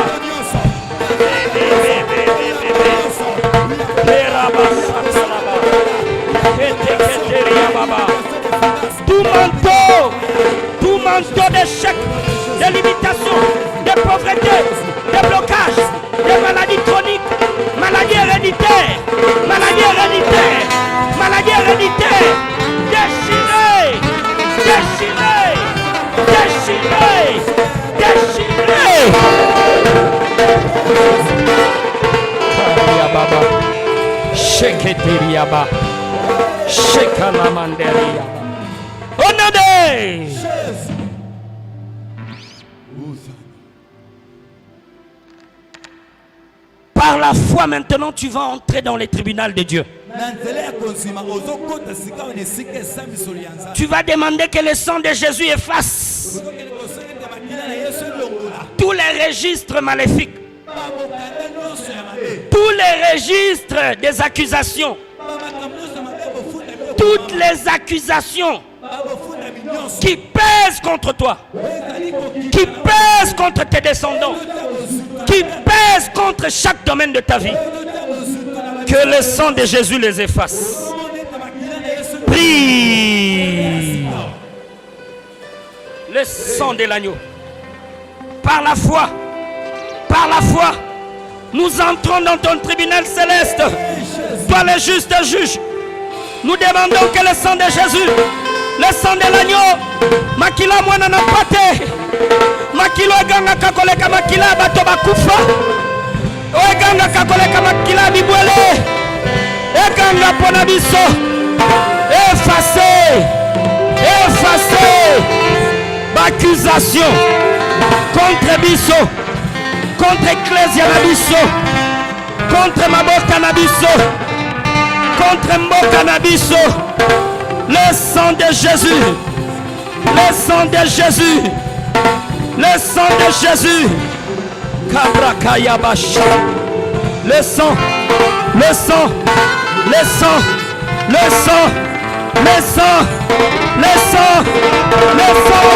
eraba shakala baba, keteria baba. Tout manteau d'échec, de limitation, de pauvreté, de blocage, de maladies chroniques, maladies héréditaires, maladies héréditaires, maladies héréditaires, déchirées, déchirées, déchirées, déchirées. Baba, sheketeria baba, shekana manderia. Onade. Par la foi, maintenant, tu vas entrer dans les tribunaux de Dieu. Tu vas demander que le sang de Jésus efface tous les registres maléfiques, tous les registres des accusations, toutes les accusations qui pèse contre toi, qui pèse contre tes descendants, qui pèse contre chaque domaine de ta vie. Que le sang de Jésus les efface. Prie. Le sang de l'agneau. Par la foi, nous entrons dans ton tribunal céleste. Toi le juste juge. Nous demandons que le sang de Jésus, le sang de l'agneau, makila mwana na pate, makilo eganga kakoleka makila bato bakufa, eganga kakoleka makila bibwele, eganga pona biso, effacer l'accusation contre biso, contre Ecclesia na biso, contre Maboka na biso, contre Mboka na biso. Le sang de Jésus, le sang de Jésus, le sang de Jésus. Kabrakayabasha. Le sang, le sang, le sang, le sang, le sang, le sang, le sang,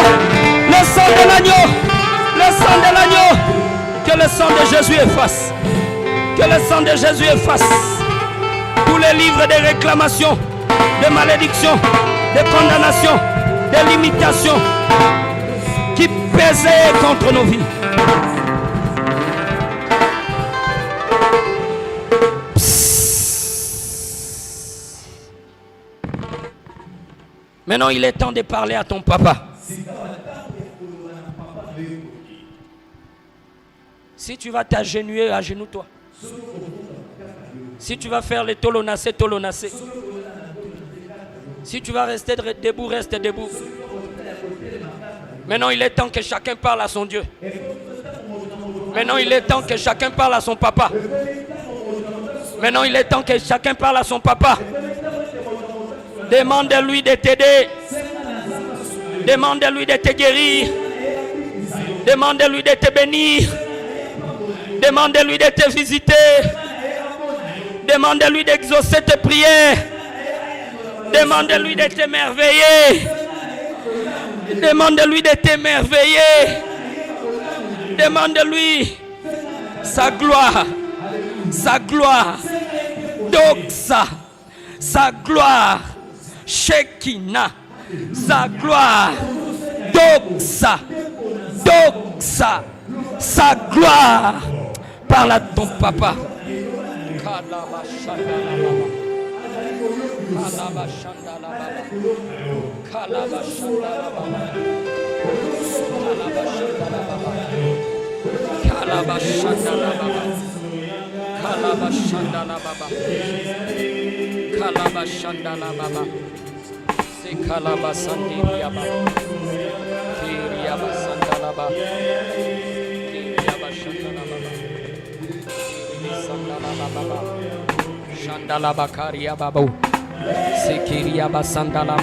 le sang de l'agneau, le sang de l'agneau. Que le sang de Jésus efface, que le sang de Jésus efface tous les livres de réclamation, de malédiction, de condamnation, de limitation qui pesaient contre nos vies. Maintenant, il est temps de parler à ton papa. Si tu vas t'agenouiller, agenouille-toi. Si tu vas faire les tolonacés, tolonacés. Si tu vas rester debout, reste debout. Maintenant, il est temps que chacun parle à son Dieu. Maintenant, il est temps que chacun parle à son papa. Maintenant, il est temps que chacun parle à son papa. Demande-lui de t'aider. Demande-lui de te guérir. Demande-lui de te bénir. Demande-lui de te visiter. Demande-lui d'exaucer tes prières. Demande-lui de t'émerveiller. Demande-lui de t'émerveiller. Demande-lui sa gloire. Sa gloire. Doxa. Sa gloire. Shekinah. Sa gloire. Doxa. Doxa. Sa gloire. Parle à ton papa. Shandala Bakaria Babu Sekiria Basandala